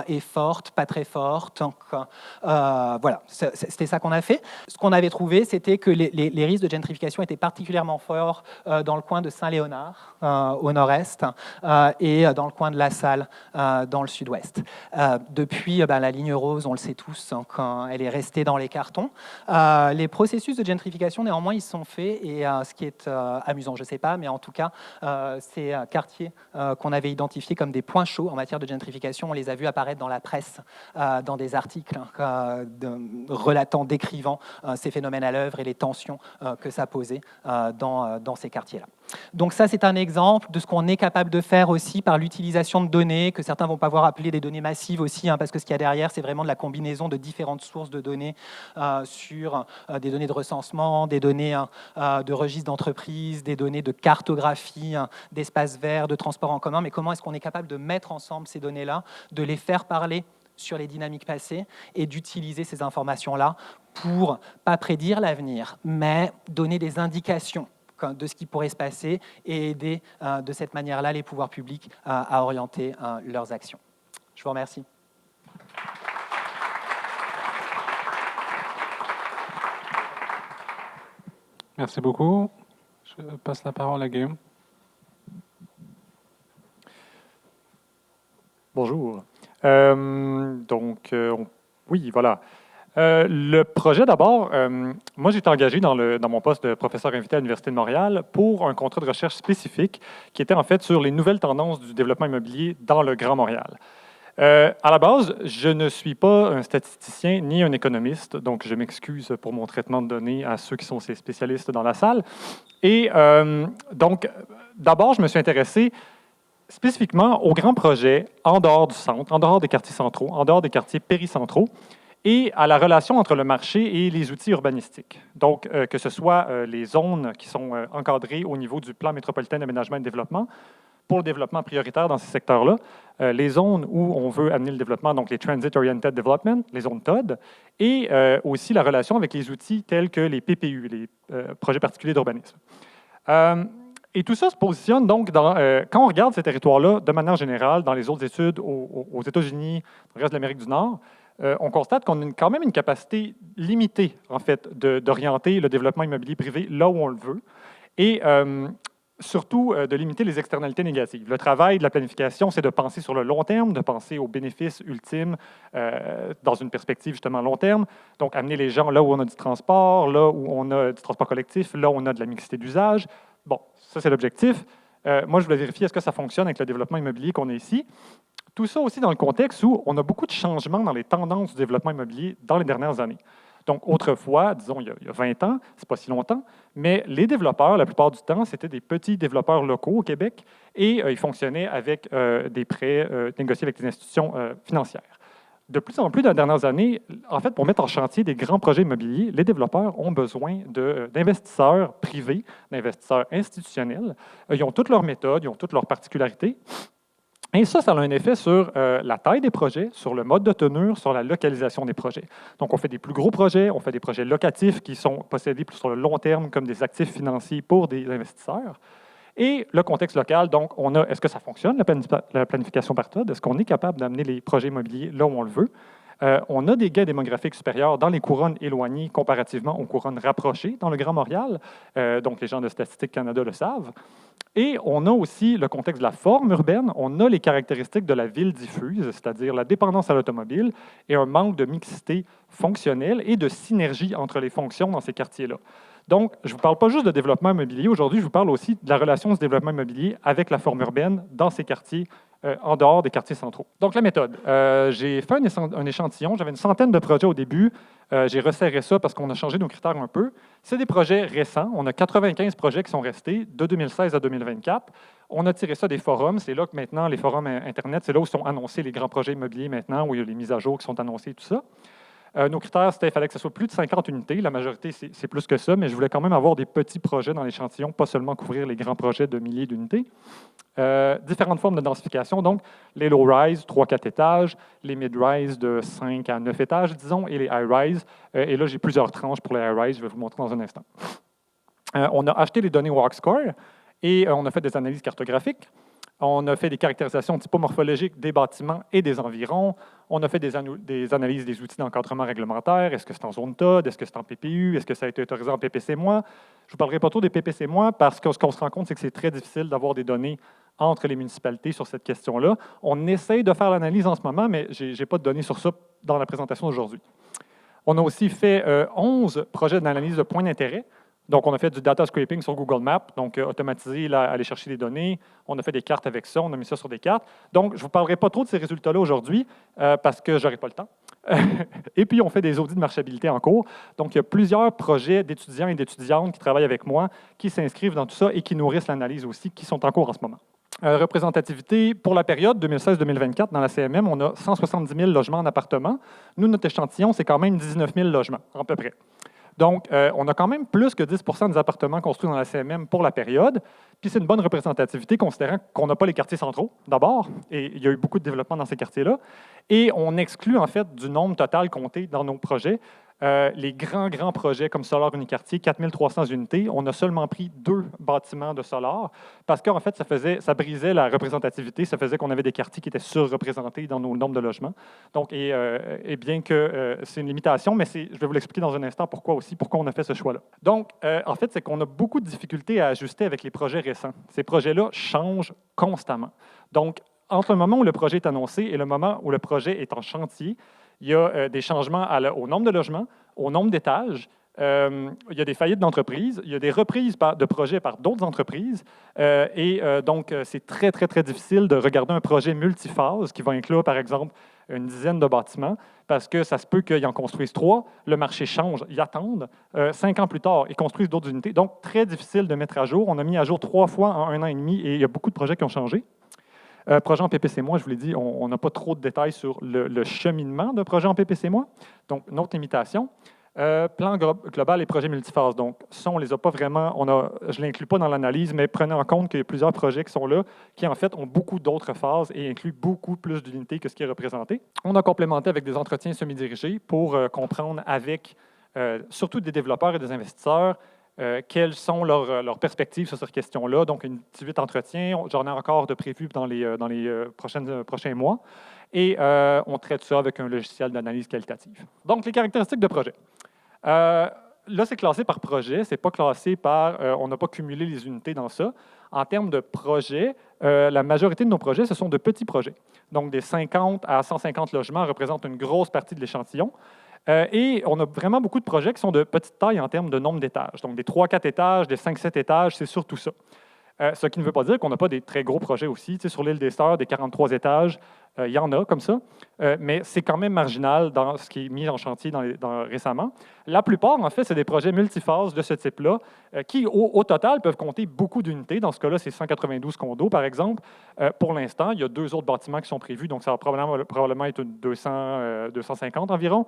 est forte, pas très forte. Voilà, c'était ça qu'on a fait. Ce qu'on avait trouvé, c'était que les risques de gentrification étaient particulièrement forts dans le coin de Saint-Léonard, au nord-est, et dans le coin de La Salle, dans le sud-ouest. Depuis la ligne rose, on le sait tous, quand elle est restée dans les cartons. Les processus de gentrification, néanmoins, ils se sont faits, et ce qui est amusant, je ne sais pas, mais en tout cas, ces quartiers qu'on avait identifiés comme des points chauds en matière de gentrification, on les a vus apparaître dans la presse, dans des articles relatant, décrivant ces phénomènes à l'œuvre et les tensions que ça posait dans ces quartiers-là. Donc ça, c'est un exemple de ce qu'on est capable de faire aussi par l'utilisation de données, que certains vont pas voir appeler des données massives aussi, parce que ce qu'il y a derrière, c'est vraiment de la combinaison de différentes sources de données sur des données de recensement, des données de registre d'entreprise, des données de cartographie, d'espaces verts, de transport en commun. Mais comment est-ce qu'on est capable de mettre ensemble ces données-là, de les faire parler sur les dynamiques passées et d'utiliser ces informations-là pour, pas prédire l'avenir, mais donner des indications de ce qui pourrait se passer et aider de cette manière-là les pouvoirs publics à orienter leurs actions. Je vous remercie. Merci beaucoup. Je passe la parole à Guillaume. Bonjour. Oui, voilà. Le projet, d'abord, moi, j'ai été engagé dans mon poste de professeur invité à l'Université de Montréal pour un contrat de recherche spécifique qui était en fait sur les nouvelles tendances du développement immobilier dans le Grand Montréal. À la base, je ne suis pas un statisticien ni un économiste, donc je m'excuse pour mon traitement de données à ceux qui sont ces spécialistes dans la salle. Et donc, d'abord, je me suis intéressé spécifiquement aux grands projets en dehors du centre, en dehors des quartiers centraux, en dehors des quartiers péricentraux, et à la relation entre le marché et les outils urbanistiques. Donc, que ce soit les zones qui sont encadrées au niveau du plan métropolitain d'aménagement et de développement, pour le développement prioritaire dans ces secteurs-là, les zones où on veut amener le développement, donc les Transit Oriented Development, les zones TOD, et aussi la relation avec les outils tels que les PPU, les projets particuliers d'urbanisme. Et tout ça se positionne donc quand on regarde ces territoires-là, de manière générale, dans les autres études aux États-Unis, dans le reste de l'Amérique du Nord, on constate qu'on a quand même une capacité limitée, en fait, d'orienter le développement immobilier privé là où on le veut, et surtout de limiter les externalités négatives. Le travail de la planification, c'est de penser sur le long terme, de penser aux bénéfices ultimes dans une perspective justement long terme. Donc, amener les gens là où on a du transport, là où on a du transport collectif, là où on a de la mixité d'usage. Bon, ça, c'est l'objectif. Moi, je voulais vérifier est-ce que ça fonctionne avec le développement immobilier qu'on a ici. Tout ça aussi dans le contexte où on a beaucoup de changements dans les tendances du développement immobilier dans les dernières années. Donc, autrefois, disons il y a 20 ans, c'est pas si longtemps, mais les développeurs, la plupart du temps, c'était des petits développeurs locaux au Québec et ils fonctionnaient avec des prêts négociés avec des institutions financières. de plus en plus dans les dernières années, en fait, pour mettre en chantier des grands projets immobiliers, les développeurs ont besoin d'investisseurs privés, d'investisseurs institutionnels. Ils ont toutes leurs méthodes, ils ont toutes leurs particularités. Et ça a un effet sur la taille des projets, sur le mode de tenure, sur la localisation des projets. Donc, on fait des plus gros projets, on fait des projets locatifs qui sont possédés plus sur le long terme comme des actifs financiers pour des investisseurs. Et le contexte local, donc, on a, est-ce que ça fonctionne, la planification par TOD? Est-ce qu'on est capable d'amener les projets immobiliers là où on le veut? On a des gains démographiques supérieurs dans les couronnes éloignées comparativement aux couronnes rapprochées dans le Grand Montréal. Donc, les gens de Statistique Canada le savent. Et on a aussi le contexte de la forme urbaine. On a les caractéristiques de la ville diffuse, c'est-à-dire la dépendance à l'automobile et un manque de mixité fonctionnelle et de synergie entre les fonctions dans ces quartiers-là. Donc, je ne vous parle pas juste de développement immobilier. Aujourd'hui, je vous parle aussi de la relation de ce développement immobilier avec la forme urbaine dans ces quartiers, en dehors des quartiers centraux. Donc, la méthode. J'ai fait un échantillon. J'avais une centaine de projets au début. J'ai resserré ça parce qu'on a changé nos critères un peu. C'est des projets récents. On a 95 projets qui sont restés de 2016 à 2024. On a tiré ça des forums. C'est là que maintenant, les forums Internet, c'est là où sont annoncés les grands projets immobiliers maintenant, où il y a les mises à jour qui sont annoncées, tout ça. Nos critères, c'était qu'il fallait que ce soit plus de 50 unités. La majorité, c'est plus que ça, mais je voulais quand même avoir des petits projets dans l'échantillon, pas seulement couvrir les grands projets de milliers d'unités. Différentes formes de densification, donc les low-rise, 3-4 étages, les mid-rise de 5 à 9 étages, disons, et les high-rise. Et là, j'ai plusieurs tranches pour les high-rise, je vais vous montrer dans un instant. On a acheté les données WalkScore et on a fait des analyses cartographiques. On a fait des caractérisations typomorphologiques des bâtiments et des environs. On a fait des analyses des outils d'encadrement réglementaire. Est-ce que c'est en zone TOD? Est-ce que c'est en PPU? Est-ce que ça a été autorisé en PPC-moi? Je ne vous parlerai pas trop des PPC-moi parce que ce qu'on se rend compte, c'est que c'est très difficile d'avoir des données entre les municipalités sur cette question-là. On essaye de faire l'analyse en ce moment, mais je n'ai pas de données sur ça dans la présentation d'aujourd'hui. On a aussi fait 11 projets d'analyse de points d'intérêt. Donc, on a fait du data scraping sur Google Maps, donc automatiser, aller chercher des données. On a fait des cartes avec ça, on a mis ça sur des cartes. Donc, je ne vous parlerai pas trop de ces résultats-là aujourd'hui parce que je n'aurai pas le temps. Et puis, on fait des audits de marchabilité en cours. Donc, il y a plusieurs projets d'étudiants et d'étudiantes qui travaillent avec moi, qui s'inscrivent dans tout ça et qui nourrissent l'analyse aussi, qui sont en cours en ce moment. Représentativité, pour la période 2016-2024, dans la CMM, on a 170 000 logements en appartement. Nous, notre échantillon, c'est quand même 19 000 logements, à peu près. Donc, on a quand même plus que 10 des appartements construits dans la CMM pour la période. Puis, c'est une bonne représentativité, considérant qu'on n'a pas les quartiers centraux, d'abord, et il y a eu beaucoup de développement dans ces quartiers-là. Et on exclut, en fait, du nombre total compté dans nos projets, les grands projets comme Solar Uniquartier, 4 300 unités. On a seulement pris 2 bâtiments de Solar parce qu'en fait, ça brisait la représentativité. Ça faisait qu'on avait des quartiers qui étaient surreprésentés dans nos nombres de logements. Donc, et bien que c'est une limitation, mais je vais vous l'expliquer dans un instant pourquoi on a fait ce choix-là. Donc, en fait, c'est qu'on a beaucoup de difficultés à ajuster avec les projets récents. Ces projets-là changent constamment. Donc, entre le moment où le projet est annoncé et le moment où le projet est en chantier, il y a des changements au nombre de logements, au nombre d'étages. Il y a des faillites d'entreprises, il y a des reprises de projets par d'autres entreprises. Donc, c'est très, très, très difficile de regarder un projet multiphase qui va inclure, par exemple, une dizaine de bâtiments, parce que ça se peut qu'ils en construisent 3, le marché change, ils attendent. 5 ans plus tard, ils construisent d'autres unités. Donc, très difficile de mettre à jour. On a mis à jour 3 fois en 1 an et demi et il y a beaucoup de projets qui ont changé. Projet en PPC-moi, je vous l'ai dit, on n'a pas trop de détails sur le cheminement d'un projet en PPC-moi. Donc, notre limitation. Plan global et projet multiphase. Donc, ça, on ne les a pas vraiment, je ne l'inclus pas dans l'analyse, mais prenez en compte qu'il y a plusieurs projets qui sont là, qui en fait ont beaucoup d'autres phases et incluent beaucoup plus d'unités que ce qui est représenté. On a complémenté avec des entretiens semi-dirigés pour comprendre avec surtout des développeurs et des investisseurs quelles sont leurs perspectives sur cette question-là. Donc, une 18 entretiens, j'en ai encore de prévus dans les prochains mois. Et on traite ça avec un logiciel d'analyse qualitative. Donc, les caractéristiques de projet. Là, c'est classé par projet. C'est pas classé par... on n'a pas cumulé les unités dans ça. En termes de projets, la majorité de nos projets, ce sont de petits projets. Donc, des 50 à 150 logements représentent une grosse partie de l'échantillon. Et on a vraiment beaucoup de projets qui sont de petite taille en termes de nombre d'étages. Donc, des 3-4 étages, des 5-7 étages, c'est surtout ça. Ce qui ne veut pas dire qu'on n'a pas des très gros projets aussi. Tu sais, sur l'île des Sœurs, des 43 étages, il y en a comme ça, mais c'est quand même marginal dans ce qui est mis en chantier récemment. La plupart, en fait, c'est des projets multiphases de ce type-là qui, au total, peuvent compter beaucoup d'unités. Dans ce cas-là, c'est 192 condos, par exemple. Pour l'instant, il y a 2 autres bâtiments qui sont prévus, donc ça va probablement être 250 environ.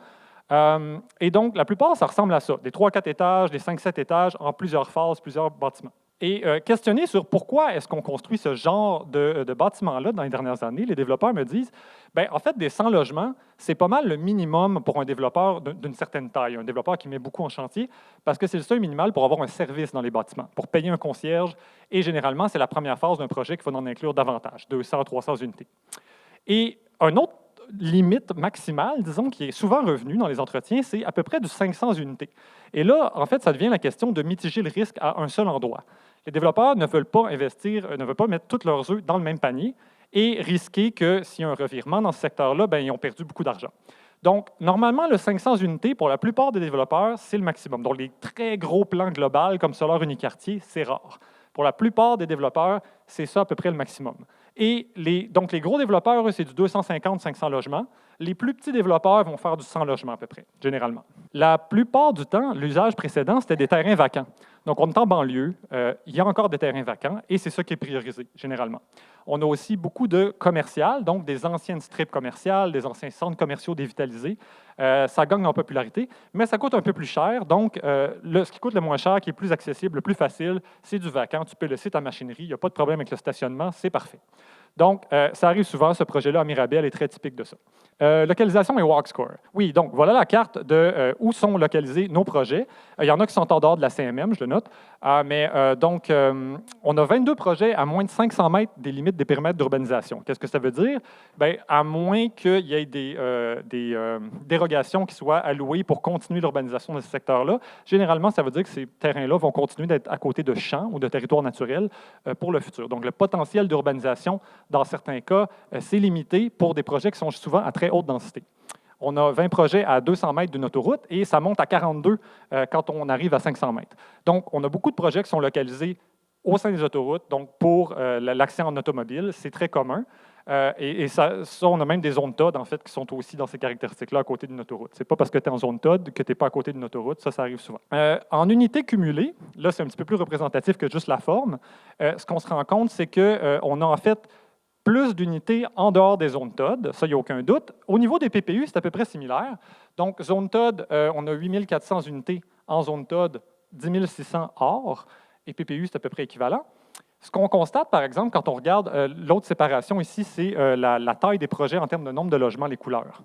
Et donc, la plupart, ça ressemble à ça. Des 3-4 étages, des 5-7 étages en plusieurs phases, plusieurs bâtiments. Et questionné sur pourquoi est-ce qu'on construit ce genre de bâtiments-là dans les dernières années, les développeurs me disent, bien, en fait, des 100 logements, c'est pas mal le minimum pour un développeur d'une certaine taille, un développeur qui met beaucoup en chantier, parce que c'est le seuil minimal pour avoir un service dans les bâtiments, pour payer un concierge. Et généralement, c'est la première phase d'un projet qu'il faut en inclure davantage, 200 à 300 unités. Et un autre limite maximale, disons, qui est souvent revenue dans les entretiens, c'est à peu près de 500 unités. Et là, en fait, ça devient la question de mitiger le risque à un seul endroit. Les développeurs ne veulent pas investir, ne veulent pas mettre tous leurs œufs dans le même panier et risquer que s'il y a un revirement dans ce secteur-là, bien, ils ont perdu beaucoup d'argent. Donc, normalement, le 500 unités, pour la plupart des développeurs, c'est le maximum. Donc, les très gros plans globaux comme Solaire Uniquartier, c'est rare. Pour la plupart des développeurs, c'est ça à peu près le maximum. Et donc, les gros développeurs, eux, c'est du 250-500 logements. Les plus petits développeurs vont faire du 100 logements à peu près, généralement. La plupart du temps, l'usage précédent, c'était des terrains vacants. Donc, on est en banlieue, il y a encore des terrains vacants, et c'est ça qui est priorisé, généralement. On a aussi beaucoup de commercial, donc des anciennes strips commerciales, des anciens centres commerciaux dévitalisés. Ça gagne en popularité, mais ça coûte un peu plus cher. Donc, ce qui coûte le moins cher, qui est plus accessible, le plus facile, c'est du vacant. Tu peux laisser ta machinerie, il n'y a pas de problème avec le stationnement, c'est parfait. Donc, ça arrive souvent, ce projet-là à Mirabel est très typique de ça. Localisation et walk score. Oui, donc voilà la carte de où sont localisés nos projets. Il y en a qui sont en dehors de la CMM, je le note. Donc, on a 22 projets à moins de 500 mètres des limites des périmètres d'urbanisation. Qu'est-ce que ça veut dire? Bien, à moins qu'il y ait des dérogations qui soient allouées pour continuer l'urbanisation de ce secteur-là, généralement, ça veut dire que ces terrains-là vont continuer d'être à côté de champs ou de territoires naturels pour le futur. Donc, le potentiel d'urbanisation, dans certains cas, c'est limité pour des projets qui sont souvent à très haute densité. On a 20 projets à 200 mètres d'une autoroute et ça monte à 42 quand on arrive à 500 mètres. Donc, on a beaucoup de projets qui sont localisés au sein des autoroutes, donc pour l'accès en automobile, c'est très commun. Et ça, on a même des zones TOD, en fait, qui sont aussi dans ces caractéristiques-là à côté d'une autoroute. Ce n'est pas parce que tu es en zone TOD que tu n'es pas à côté d'une autoroute, ça arrive souvent. En unité cumulée, là, c'est un petit peu plus représentatif que juste la forme. Ce qu'on se rend compte, c'est qu'on a en fait plus d'unités en dehors des zones TOD, ça, il n'y a aucun doute. Au niveau des PPU, c'est à peu près similaire. Donc, zone TOD, on a 8 400 unités en zone TOD, 10 600 hors, et PPU, c'est à peu près équivalent. Ce qu'on constate, par exemple, quand on regarde l'autre séparation ici, c'est la taille des projets en termes de nombre de logements, les couleurs.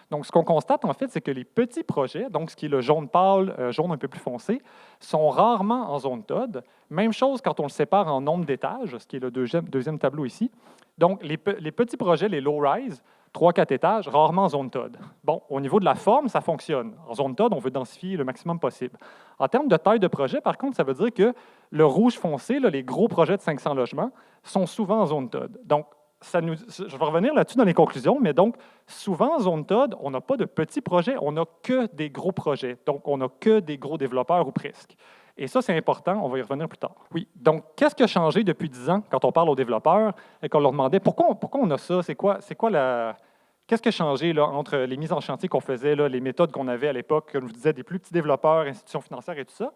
Donc, ce qu'on constate, en fait, c'est que les petits projets, donc ce qui est le jaune pâle, jaune un peu plus foncé, sont rarement en zone TOD. Même chose quand on le sépare en nombre d'étages, ce qui est le deuxième tableau ici. Donc, les petits projets, les low-rise, 3-4 étages, rarement en zone TOD. Bon, au niveau de la forme, ça fonctionne. En zone TOD, on veut densifier le maximum possible. En termes de taille de projet, par contre, ça veut dire que le rouge foncé, là, les gros projets de 500 logements, sont souvent en zone TOD. Donc, je vais revenir là-dessus dans les conclusions, mais donc, souvent en zone TOD, on n'a pas de petits projets, on n'a que des gros projets. Donc, on n'a que des gros développeurs ou presque. Et ça, c'est important, on va y revenir plus tard. Oui, donc, qu'est-ce qui a changé depuis 10 ans quand on parle aux développeurs et qu'on leur demandait pourquoi on a ça, qu'est-ce qui a changé là, entre les mises en chantier qu'on faisait, là, les méthodes qu'on avait à l'époque, comme je vous disais, des plus petits développeurs, institutions financières et tout ça?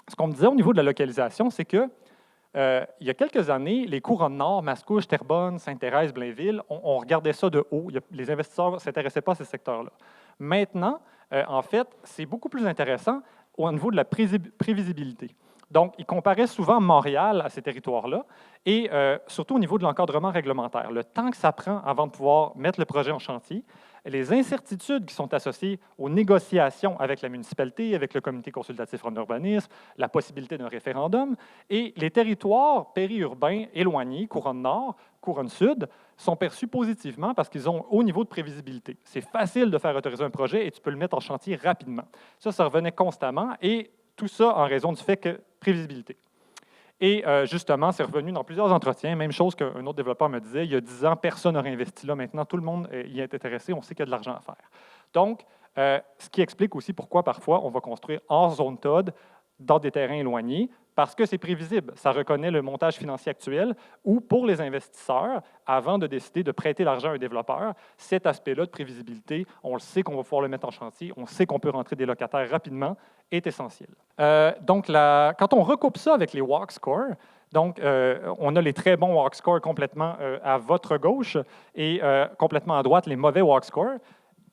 Ce qu'on me disait au niveau de la localisation, c'est que il y a quelques années, les couronnes nord, Mascouche, Terrebonne, Sainte-Thérèse, Blainville, on regardait ça de haut. Les investisseurs ne s'intéressaient pas à ces secteurs-là. Maintenant, en fait, c'est beaucoup plus intéressant au niveau de la prévisibilité. Donc, ils comparaient souvent Montréal à ces territoires-là et surtout au niveau de l'encadrement réglementaire. Le temps que ça prend avant de pouvoir mettre le projet en chantier, les incertitudes qui sont associées aux négociations avec la municipalité, avec le comité consultatif en urbanisme, la possibilité d'un référendum, et les territoires périurbains éloignés, couronne nord, couronne sud, sont perçus positivement parce qu'ils ont un haut niveau de prévisibilité. C'est facile de faire autoriser un projet et tu peux le mettre en chantier rapidement. Ça revenait constamment et tout ça en raison du fait que prévisibilité. Et justement, c'est revenu dans plusieurs entretiens. Même chose qu'un autre développeur me disait, il y a 10 ans, personne n'aurait investi là. Maintenant, tout le monde y est intéressé. On sait qu'il y a de l'argent à faire. Donc, ce qui explique aussi pourquoi parfois on va construire hors zone TOD, dans des terrains éloignés, parce que c'est prévisible. Ça reconnaît le montage financier actuel ou pour les investisseurs, avant de décider de prêter l'argent à un développeur, cet aspect-là de prévisibilité, on le sait qu'on va pouvoir le mettre en chantier, on sait qu'on peut rentrer des locataires rapidement, est essentiel. Donc, quand on recoupe ça avec les walk scores, donc, on a les très bons walk scores complètement à votre gauche et complètement à droite, les mauvais walk scores.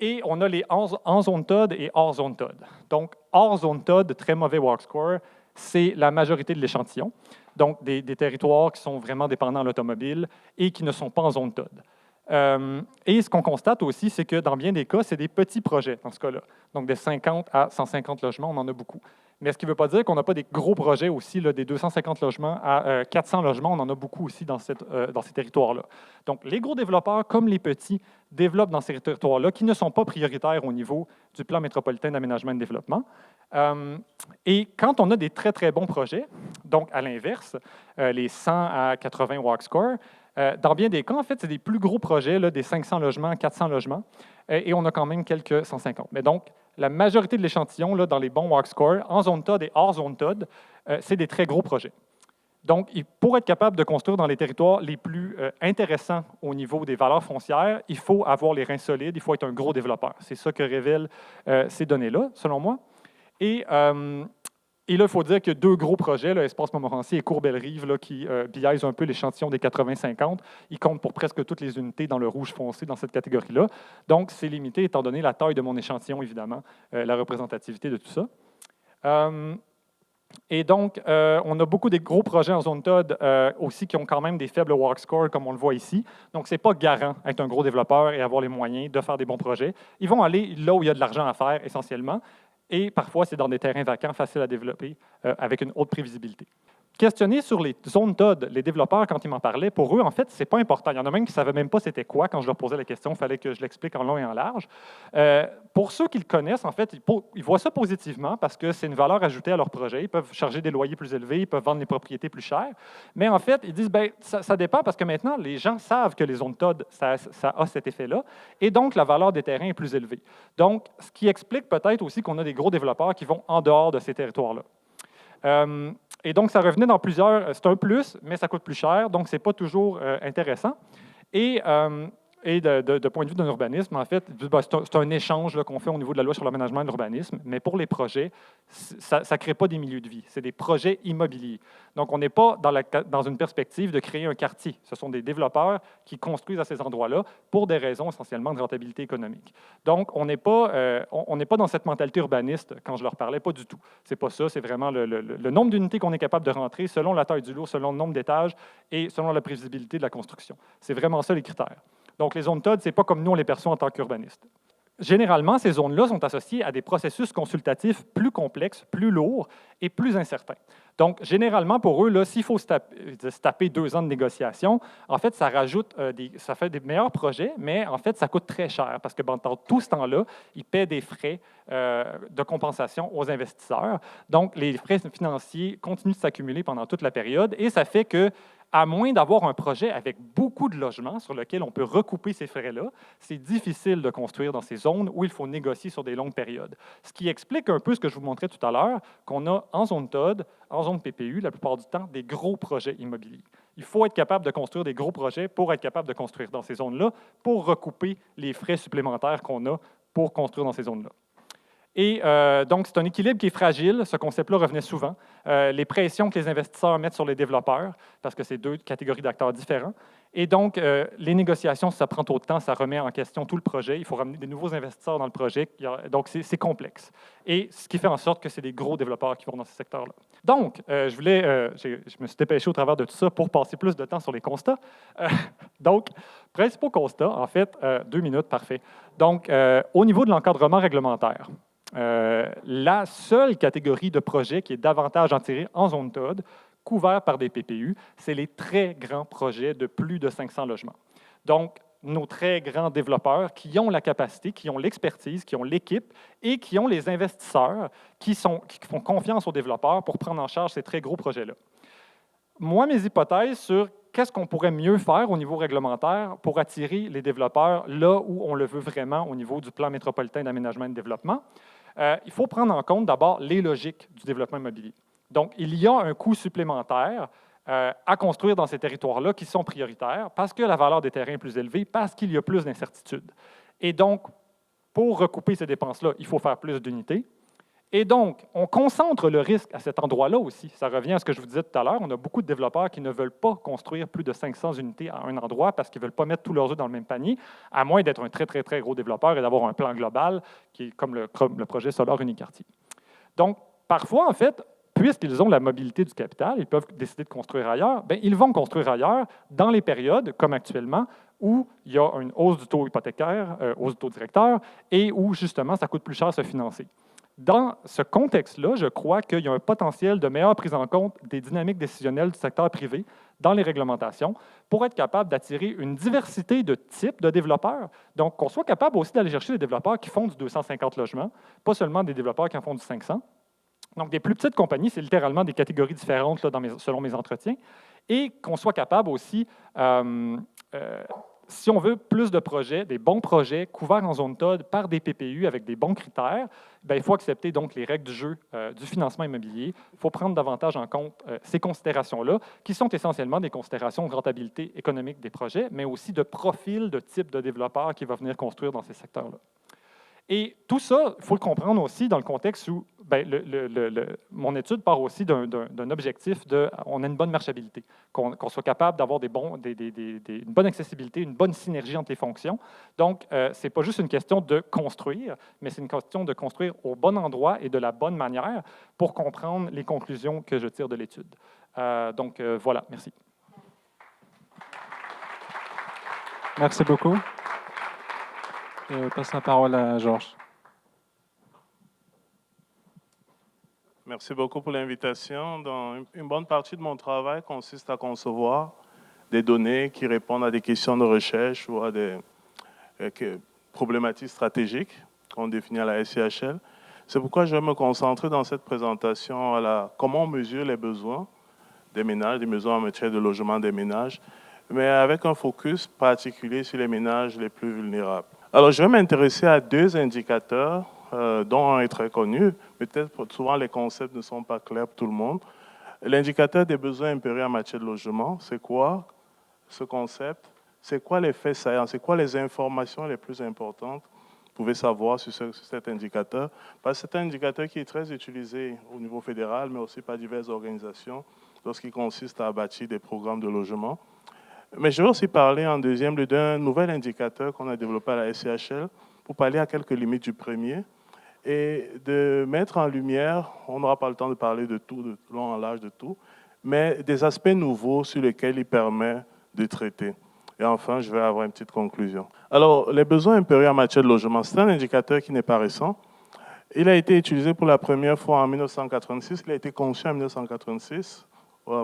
Et on a les en zone TOD et hors zone TOD. Donc, hors zone TOD, très mauvais walk score, c'est la majorité de l'échantillon. Donc, des territoires qui sont vraiment dépendants de l'automobile et qui ne sont pas en zone TOD. Et ce qu'on constate aussi, c'est que dans bien des cas, c'est des petits projets dans ce cas-là. Donc, de 50 à 150 logements, on en a beaucoup. Mais ce qui ne veut pas dire qu'on n'a pas des gros projets aussi, là, des 250 logements à 400 logements, on en a beaucoup aussi dans ces territoires-là. Donc, les gros développeurs, comme les petits, développent dans ces territoires-là qui ne sont pas prioritaires au niveau du plan métropolitain d'aménagement et de développement. Et quand on a des très, très bons projets, donc à l'inverse, les 100 à 80 walk score, dans bien des cas, en fait, c'est des plus gros projets, là, des 500 logements, 400 logements, et on a quand même quelques 150. Mais donc, la majorité de l'échantillon, là, dans les bons walk scores, en zone TOD et hors zone TOD, c'est des très gros projets. Donc, pour être capable de construire dans les territoires les plus intéressants au niveau des valeurs foncières, il faut avoir les reins solides, il faut être un gros développeur. C'est ça que révèlent ces données-là, selon moi. Et là, il faut dire qu'il y a deux gros projets, là, Espace Montmorency et Cour-Belle-Rive, là, qui biaisent un peu l'échantillon des 80-50. Ils comptent pour presque toutes les unités dans le rouge foncé dans cette catégorie-là. Donc, c'est limité étant donné la taille de mon échantillon, évidemment, la représentativité de tout ça. Et donc, on a beaucoup des gros projets en zone TOD aussi qui ont quand même des faibles walk scores, comme on le voit ici. Donc, ce n'est pas garant d'être un gros développeur et avoir les moyens de faire des bons projets. Ils vont aller là où il y a de l'argent à faire, essentiellement. Et parfois, c'est dans des terrains vacants faciles à développer avec une haute prévisibilité. Questionner sur les zones TOD, les développeurs, quand ils m'en parlaient, pour eux, en fait, ce n'est pas important. Il y en a même qui ne savaient même pas c'était quoi quand je leur posais la question. Il fallait que je l'explique en long et en large. Pour ceux qui le connaissent, en fait, ils voient ça positivement parce que c'est une valeur ajoutée à leur projet. Ils peuvent charger des loyers plus élevés, ils peuvent vendre les propriétés plus chères. Mais en fait, ils disent, bien, ça dépend parce que maintenant, les gens savent que les zones TOD, ça a cet effet-là. Et donc, la valeur des terrains est plus élevée. Donc, ce qui explique peut-être aussi qu'on a des gros développeurs qui vont en dehors de ces territoires-là. Et donc, ça revenait dans plusieurs... C'est un plus, mais ça coûte plus cher, donc ce n'est pas toujours intéressant. Et de point de vue d'un urbanisme, en fait, c'est un échange qu'on fait au niveau de la loi sur l'aménagement et l'urbanisme, mais pour les projets, ça ne crée pas des milieux de vie, c'est des projets immobiliers. Donc, on n'est pas dans une perspective de créer un quartier. Ce sont des développeurs qui construisent à ces endroits-là pour des raisons essentiellement de rentabilité économique. Donc, on n'est pas dans cette mentalité urbaniste quand je leur parlais, pas du tout. C'est pas ça, c'est vraiment le nombre d'unités qu'on est capable de rentrer selon la taille du lot, selon le nombre d'étages et selon la prévisibilité de la construction. C'est vraiment ça les critères. Donc, les zones TOD, ce n'est pas comme nous, on les perçoit en tant qu'urbanistes. Généralement, ces zones-là sont associées à des processus consultatifs plus complexes, plus lourds et plus incertains. Donc, généralement, pour eux, s'il faut se taper 2 ans de négociation, en fait, ça fait des meilleurs projets, mais en fait, ça coûte très cher parce que pendant tout ce temps-là, ils paient des frais de compensation aux investisseurs. Donc, les frais financiers continuent de s'accumuler pendant toute la période et ça fait que à moins d'avoir un projet avec beaucoup de logements sur lequel on peut recouper ces frais-là, c'est difficile de construire dans ces zones où il faut négocier sur des longues périodes. Ce qui explique un peu ce que je vous montrais tout à l'heure, qu'on a en zone TOD, en zone PPU, la plupart du temps, des gros projets immobiliers. Il faut être capable de construire des gros projets pour être capable de construire dans ces zones-là, pour recouper les frais supplémentaires qu'on a pour construire dans ces zones-là. Et donc, c'est un équilibre qui est fragile. Ce concept-là revenait souvent. Les pressions que les investisseurs mettent sur les développeurs, parce que c'est 2 catégories d'acteurs différents. Et donc, les négociations, ça prend trop de temps, ça remet en question tout le projet. Il faut ramener des nouveaux investisseurs dans le projet. Donc, c'est complexe. Et ce qui fait en sorte que c'est des gros développeurs qui vont dans ce secteur-là. Donc, je me suis dépêché au travers de tout ça pour passer plus de temps sur les constats. Donc, principaux constats, en fait, 2 minutes, parfait. Donc, au niveau de l'encadrement réglementaire, la seule catégorie de projets qui est davantage en tirée en zone TOD, couvert par des PPU, c'est les très grands projets de plus de 500 logements. Donc, nos très grands développeurs qui ont la capacité, qui ont l'expertise, qui ont l'équipe et qui ont les investisseurs qui font confiance aux développeurs pour prendre en charge ces très gros projets-là. Moi, mes hypothèses sur qu'est-ce qu'on pourrait mieux faire au niveau réglementaire pour attirer les développeurs là où on le veut vraiment au niveau du plan métropolitain d'aménagement et de développement, il faut prendre en compte d'abord les logiques du développement immobilier. Donc, il y a un coût supplémentaire à construire dans ces territoires-là qui sont prioritaires parce que la valeur des terrains est plus élevée, parce qu'il y a plus d'incertitudes. Et donc, pour recouper ces dépenses-là, il faut faire plus d'unités. Et donc, on concentre le risque à cet endroit-là aussi. Ça revient à ce que je vous disais tout à l'heure. On a beaucoup de développeurs qui ne veulent pas construire plus de 500 unités à un endroit parce qu'ils ne veulent pas mettre tous leurs œufs dans le même panier, à moins d'être un très, très, très gros développeur et d'avoir un plan global qui est comme le projet Solar Uniquartier. Donc, parfois, en fait, puisqu'ils ont la mobilité du capital, ils peuvent décider de construire ailleurs, bien, ils vont construire ailleurs dans les périodes, comme actuellement, où il y a une hausse du taux hypothécaire, hausse du taux directeur, et où, justement, ça coûte plus cher à se financer. Dans ce contexte-là, je crois qu'il y a un potentiel de meilleure prise en compte des dynamiques décisionnelles du secteur privé dans les réglementations pour être capable d'attirer une diversité de types de développeurs. Donc, qu'on soit capable aussi d'aller chercher des développeurs qui font du 250 logements, pas seulement des développeurs qui en font du 500. Donc, des plus petites compagnies, c'est littéralement des catégories différentes là, selon mes entretiens, et qu'on soit capable aussi, si on veut plus de projets, des bons projets couverts en zone TOD par des PPU avec des bons critères, bien, il faut accepter donc les règles du jeu du financement immobilier. Il faut prendre davantage en compte ces considérations-là, qui sont essentiellement des considérations de rentabilité économique des projets, mais aussi de profil de type de développeur qui va venir construire dans ces secteurs-là. Et tout ça, il faut le comprendre aussi dans le contexte où bien, mon étude part aussi d'un objectif de on a une bonne marchabilité, qu'on soit capable d'avoir une bonne accessibilité, une bonne synergie entre les fonctions. Donc, ce n'est pas juste une question de construire, mais c'est une question de construire au bon endroit et de la bonne manière pour comprendre les conclusions que je tire de l'étude. Donc, voilà, merci. Merci beaucoup. Je passe la parole à Georges. Merci beaucoup pour l'invitation. Une bonne partie de mon travail consiste à concevoir des données qui répondent à des questions de recherche ou à des problématiques stratégiques qu'on définit à la SCHL. C'est pourquoi je vais me concentrer dans cette présentation à comment on mesure les besoins des ménages, des besoins en matière de logement des ménages, mais avec un focus particulier sur les ménages les plus vulnérables. Alors, je vais m'intéresser à deux indicateurs, dont un est très connu. Peut-être souvent les concepts ne sont pas clairs pour tout le monde. L'indicateur des besoins impériaux en matière de logement, c'est quoi ce concept? C'est quoi les faits saillants? C'est quoi les informations les plus importantes que vous pouvez savoir sur cet indicateur? Parce que c'est un indicateur qui est très utilisé au niveau fédéral, mais aussi par diverses organisations lorsqu'il consiste à bâtir des programmes de logement. Mais je vais aussi parler en deuxième lieu d'un nouvel indicateur qu'on a développé à la SCHL pour parler à quelques limites du premier et de mettre en lumière, on n'aura pas le temps de parler de tout, de long en large de tout, mais des aspects nouveaux sur lesquels il permet de traiter. Et enfin, je vais avoir une petite conclusion. Alors, les besoins impériaux en matière de logement, c'est un indicateur qui n'est pas récent. Il a été utilisé pour la première fois en 1986, il a été conçu en 1986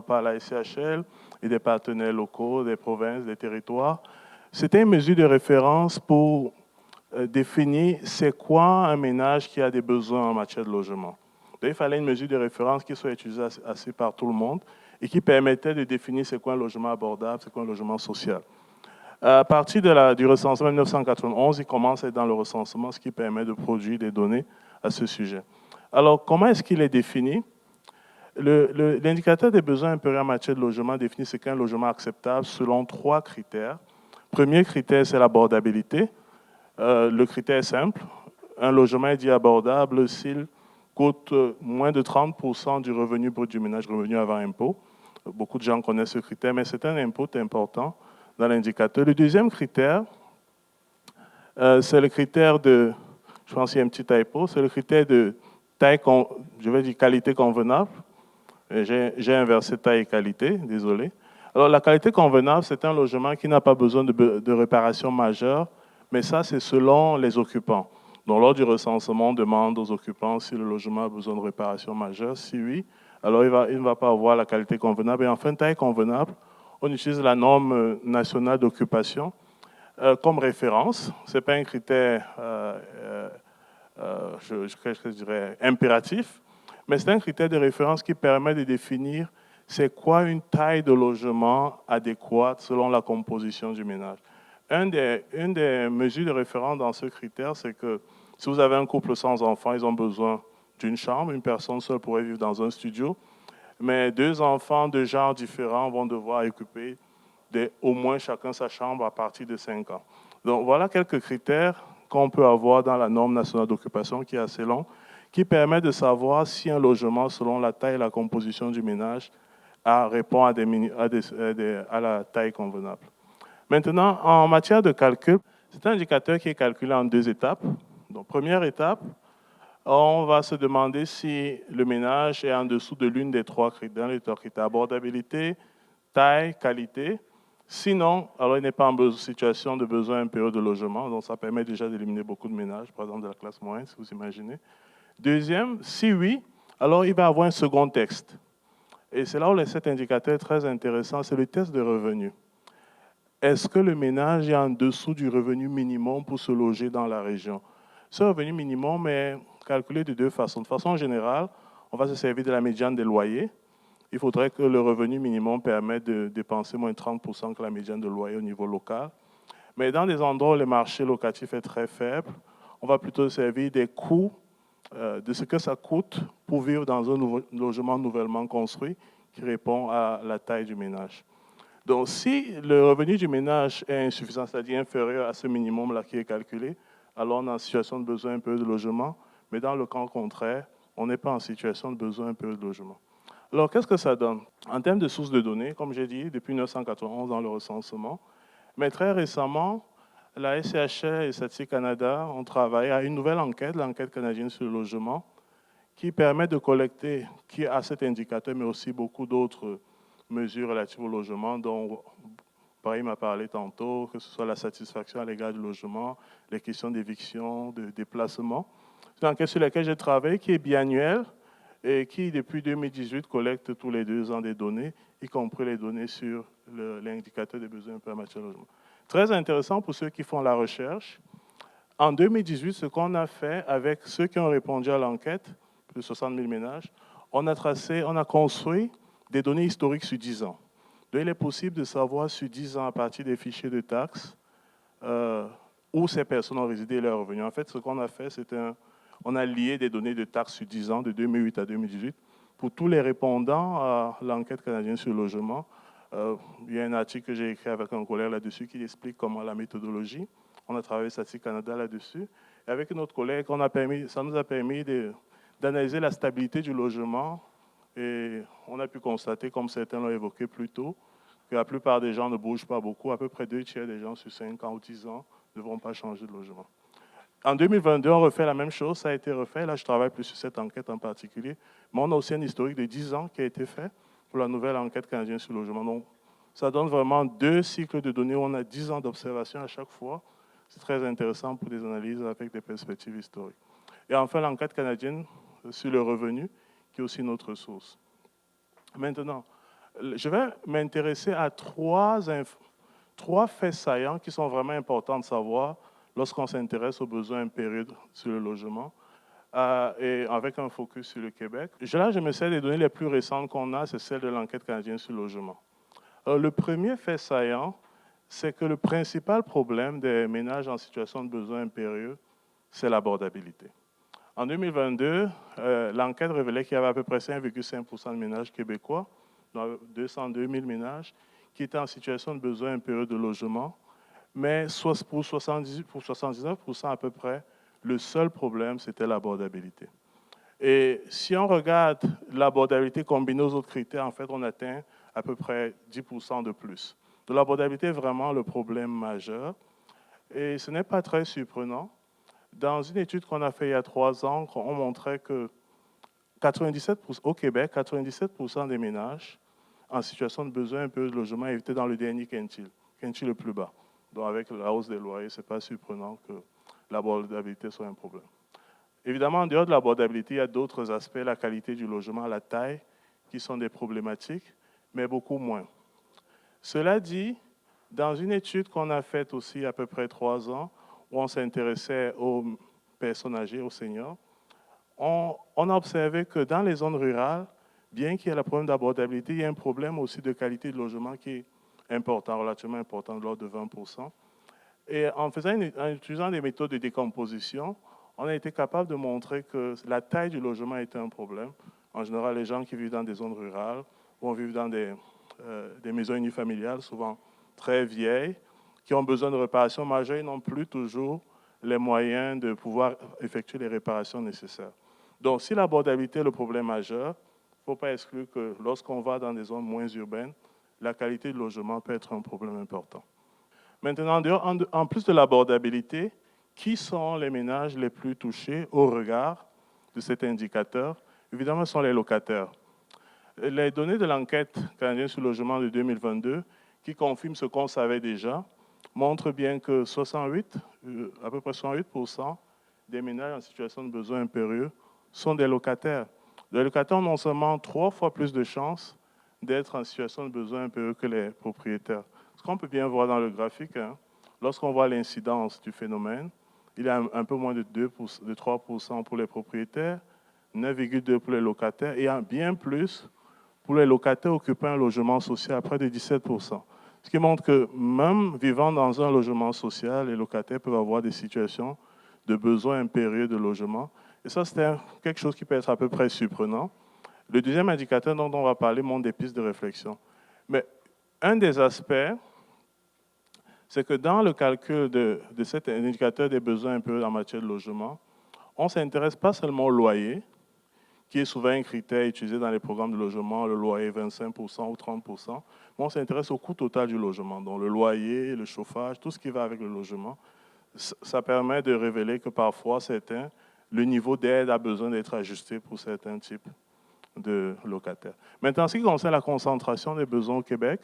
par la SCHL et des partenaires locaux, des provinces, des territoires. C'était une mesure de référence pour définir c'est quoi un ménage qui a des besoins en matière de logement. Donc, il fallait une mesure de référence qui soit utilisée assez par tout le monde et qui permettait de définir c'est quoi un logement abordable, c'est quoi un logement social. À partir du recensement de 1991, il commence à être dans le recensement, ce qui permet de produire des données à ce sujet. Alors, comment est-ce qu'il est défini? L'indicateur des besoins impériaux en matière de logement définit ce qu'est un logement acceptable selon 3 critères. Le premier critère, c'est l'abordabilité. Le critère est simple. Un logement est dit abordable s'il coûte moins de 30% du revenu brut du ménage, revenu avant impôt. Beaucoup de gens connaissent ce critère, mais c'est un input important dans l'indicateur. Le deuxième critère, c'est le critère de, je pense qu'il y a un petit typo, c'est le critère de taille, je vais dire qualité convenable. J'ai inversé taille et qualité, désolé. Alors, la qualité convenable, c'est un logement qui n'a pas besoin de réparation majeure, mais ça, c'est selon les occupants. Donc, lors du recensement, on demande aux occupants si le logement a besoin de réparation majeure. Si oui, alors il ne va pas avoir la qualité convenable. Et enfin, taille convenable, on utilise la norme nationale d'occupation comme référence. Ce n'est pas un critère, je dirais, impératif, mais c'est un critère de référence qui permet de définir c'est quoi une taille de logement adéquate selon la composition du ménage. Une des mesures de référence dans ce critère, c'est que si vous avez un couple sans enfants, ils ont besoin d'une chambre. Une personne seule pourrait vivre dans un studio. mais 2 enfants de genres différents vont devoir occuper au moins chacun sa chambre à partir de 5 ans. Donc voilà quelques critères qu'on peut avoir dans la norme nationale d'occupation qui est assez longue, qui permet de savoir si un logement, selon la taille et la composition du ménage, répond à la taille convenable. Maintenant, en matière de calcul, c'est un indicateur qui est calculé en 2 étapes. Donc, première étape, on va se demander si le ménage est en dessous de l'une des 3 critères, abordabilité, taille, qualité. Sinon, alors il n'est pas en situation de besoin impérieux de logement, donc ça permet déjà d'éliminer beaucoup de ménages, par exemple de la classe moyenne, si vous imaginez. Deuxième, si oui, alors il va avoir un second texte. Et c'est là où cet indicateur est très intéressant, c'est le test de revenu. Est-ce que le ménage est en dessous du revenu minimum pour se loger dans la région? Ce revenu minimum est calculé de 2 façons. De façon générale, on va se servir de la médiane des loyers. Il faudrait que le revenu minimum permette de dépenser moins de 30% que la médiane de loyer au niveau local. Mais dans des endroits où le marché locatif est très faible, on va plutôt se servir des coûts, de ce que ça coûte pour vivre dans un logement nouvellement construit qui répond à la taille du ménage. Donc, si le revenu du ménage est insuffisant, c'est-à-dire inférieur à ce minimum-là qui est calculé, alors on est en situation de besoin un peu de logement, mais dans le cas contraire, on n'est pas en situation de besoin un peu de logement. Alors, qu'est-ce que ça donne? En termes de sources de données, comme j'ai dit, depuis 1991 dans le recensement, mais très récemment, la SCHL et Statistique Canada ont travaillé à une nouvelle enquête, l'enquête canadienne sur le logement, qui permet de collecter, qui a cet indicateur, mais aussi beaucoup d'autres mesures relatives au logement, dont Brahim a parlé tantôt, que ce soit la satisfaction à l'égard du logement, les questions d'éviction, de déplacement. C'est une enquête sur laquelle j'ai travaillé, qui est biannuelle et qui, depuis 2018, collecte tous les 2 ans des données, y compris les données sur l'indicateur des besoins en matière de logement. Très intéressant pour ceux qui font la recherche. En 2018, ce qu'on a fait avec ceux qui ont répondu à l'enquête, plus de 60 000 ménages, on a construit des données historiques sur 10 ans. Donc, il est possible de savoir sur 10 ans, à partir des fichiers de taxes, où ces personnes ont résidé et leurs revenus. En fait, ce qu'on a fait, on a lié des données de taxes sur 10 ans, de 2008 à 2018, pour tous les répondants à l'enquête canadienne sur le logement. Il y a un article que j'ai écrit avec un collègue là-dessus qui explique comment la méthodologie. On a travaillé Statistique Canada là-dessus. Et avec notre collègue, ça nous a permis d'analyser la stabilité du logement. Et on a pu constater, comme certains l'ont évoqué plus tôt, que la plupart des gens ne bougent pas beaucoup. À peu près 2 tiers des gens sur 5 ans ou 10 ans ne vont pas changer de logement. En 2022, on refait la même chose. Ça a été refait. Là, je travaille plus sur cette enquête en particulier. Mais on a aussi un historique de 10 ans qui a été fait pour la nouvelle enquête canadienne sur le logement. Donc, ça donne vraiment 2 cycles de données où on a 10 ans d'observation à chaque fois. C'est très intéressant pour des analyses avec des perspectives historiques. Et enfin, l'enquête canadienne sur le revenu, qui est aussi notre source. Maintenant, je vais m'intéresser à 3 faits saillants qui sont vraiment importants de savoir lorsqu'on s'intéresse aux besoins impérieux sur le logement, et avec un focus sur le Québec. Là, je me sers des données les plus récentes qu'on a, c'est celle de l'enquête canadienne sur le logement. Alors, le premier fait saillant, c'est que le principal problème des ménages en situation de besoin impérieux, c'est l'abordabilité. En 2022, l'enquête révélait qu'il y avait à peu près 5,5% de ménages québécois, donc 202 000 ménages, qui étaient en situation de besoin impérieux de logement. Mais pour 79% à peu près, le seul problème, c'était l'abordabilité. Et si on regarde l'abordabilité combinée aux autres critères, en fait, on atteint à peu près 10% de plus. Donc l'abordabilité est vraiment le problème majeur. Et ce n'est pas très surprenant. Dans une étude qu'on a faite il y a 3 ans, on montrait que au Québec, 97% des ménages en situation de besoin un peu de logement étaient dans le dernier quintile le plus bas. Donc avec la hausse des loyers, ce n'est pas surprenant que l'abordabilité soit un problème. Évidemment, en dehors de l'abordabilité, il y a d'autres aspects, la qualité du logement, la taille, qui sont des problématiques, mais beaucoup moins. Cela dit, dans une étude qu'on a faite aussi il y a à peu près 3 ans, où on s'intéressait aux personnes âgées, aux seniors, on a observé que dans les zones rurales, bien qu'il y ait le problème d'abordabilité, il y a un problème aussi de qualité de logement qui est important, relativement important, de l'ordre de 20%. Et en utilisant des méthodes de décomposition, on a été capable de montrer que la taille du logement était un problème. En général, les gens qui vivent dans des zones rurales vont vivre dans des maisons unifamiliales, souvent très vieilles, qui ont besoin de réparations majeures et n'ont plus toujours les moyens de pouvoir effectuer les réparations nécessaires. Donc, si l'abordabilité est le problème majeur, il ne faut pas exclure que lorsqu'on va dans des zones moins urbaines, la qualité du logement peut être un problème important. Maintenant, en plus de l'abordabilité, qui sont les ménages les plus touchés au regard de cet indicateur? Évidemment, ce sont les locataires. Les données de l'enquête canadienne sur le logement de 2022, qui confirment ce qu'on savait déjà, montrent bien que à peu près 68% des ménages en situation de besoin impérieux sont des locataires. Les locataires ont non seulement 3 fois plus de chances d'être en situation de besoin impérieux que les propriétaires. Ce qu'on peut bien voir dans le graphique, lorsqu'on voit l'incidence du phénomène, il y a un peu moins de 3% pour les propriétaires, 9,2% pour les locataires et bien plus pour les locataires occupant un logement social, à près de 17%. Ce qui montre que même vivant dans un logement social, les locataires peuvent avoir des situations de besoin impérieux de logement. Et ça, c'est quelque chose qui peut être à peu près surprenant. Le deuxième indicateur dont on va parler montre des pistes de réflexion. Mais un des aspects, c'est que dans le calcul de cet indicateur des besoins impérieux en matière de logement, on ne s'intéresse pas seulement au loyer, qui est souvent un critère utilisé dans les programmes de logement, le loyer 25% ou 30%, mais on s'intéresse au coût total du logement, donc le loyer, le chauffage, tout ce qui va avec le logement. Ça permet de révéler que parfois, le niveau d'aide a besoin d'être ajusté pour certains types de locataires. Maintenant, en ce qui concerne la concentration des besoins au Québec,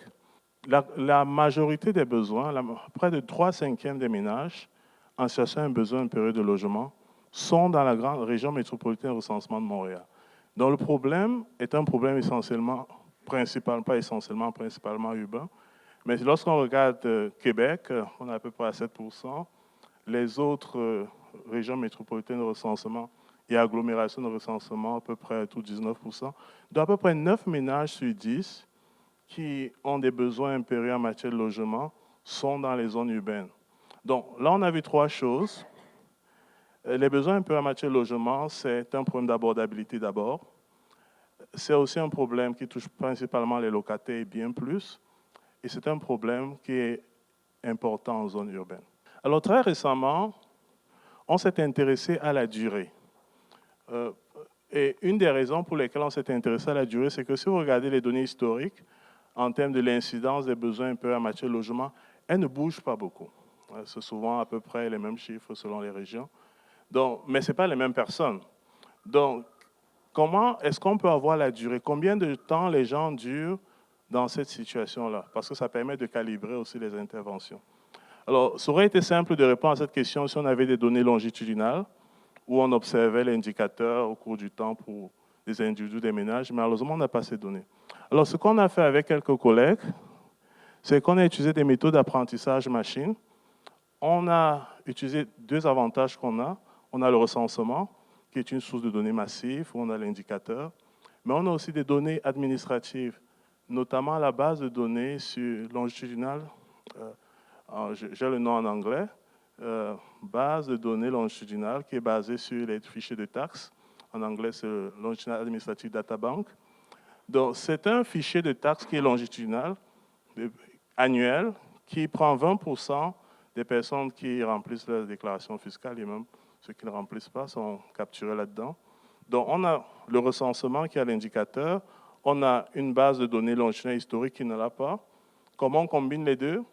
la majorité des besoins, près de 3/5 des ménages en cherchant un besoin impérieux de logement, sont dans la grande région métropolitaine de recensement de Montréal. Donc le problème est un problème principalement urbain. Mais lorsqu'on regarde Québec, on est à peu près à 7%. Les autres régions métropolitaines de recensement et agglomérations de recensement, à peu près tout 19%. Donc à peu près 9 ménages sur 10 qui ont des besoins impérieux en matière de logement sont dans les zones urbaines. Donc là, on a vu 3 choses. Les besoins impérieux en matière de logement, c'est un problème d'abordabilité d'abord. C'est aussi un problème qui touche principalement les locataires et bien plus. Et c'est un problème qui est important en zone urbaine. Alors très récemment, on s'est intéressé à la durée. Et une des raisons pour lesquelles on s'est intéressé à la durée, c'est que si vous regardez les données historiques, en termes de l'incidence des besoins impérieux en matière de logement, elles ne bougent pas beaucoup. C'est souvent à peu près les mêmes chiffres selon les régions. Donc, mais ce n'est pas les mêmes personnes. Donc, comment est-ce qu'on peut avoir la durée? Combien de temps les gens durent dans cette situation-là? Parce que ça permet de calibrer aussi les interventions. Alors, ça aurait été simple de répondre à cette question si on avait des données longitudinales, où on observait l'indicateur au cours du temps pour les individus des ménages. Malheureusement, on n'a pas ces données. Alors, ce qu'on a fait avec quelques collègues, c'est qu'on a utilisé des méthodes d'apprentissage machine. On a utilisé 2 avantages qu'on a. On a le recensement, qui est une source de données massive, où on a l'indicateur. Mais on a aussi des données administratives, notamment la base de données longitudinale. J'ai le nom en anglais. Base de données longitudinale qui est basée sur les fichiers de taxes. En anglais, c'est le Longitudinal Administrative Data Bank. Donc, c'est un fichier de taxes qui est longitudinal, annuel, qui prend 20% des personnes qui remplissent leur déclaration fiscale et même ceux qui ne remplissent pas sont capturés là-dedans. Donc, on a le recensement qui a l'indicateur, on a une base de données longitudinale historique qui ne l'a pas. Comment on combine les deux?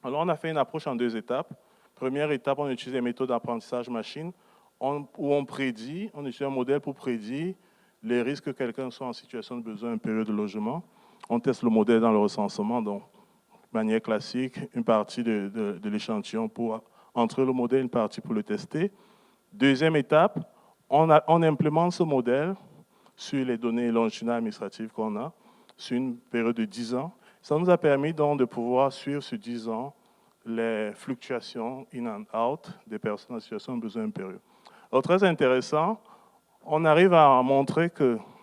Alors, on a fait une approche en 2 étapes. Première étape, on utilise des méthodes d'apprentissage machine où on utilise un modèle pour prédire les risques que quelqu'un soit en situation de besoin impérieux de logement. On teste le modèle dans le recensement, donc de manière classique, une partie de l'échantillon pour entrer le modèle, une partie pour le tester. Deuxième étape, on implémente ce modèle sur les données longitudinales administratives qu'on a, sur une période de 10 ans. Ça nous a permis donc de pouvoir suivre sur 10 ans les fluctuations in and out des personnes en situation de besoin impérieux. Alors, très intéressant, on arrive à montrer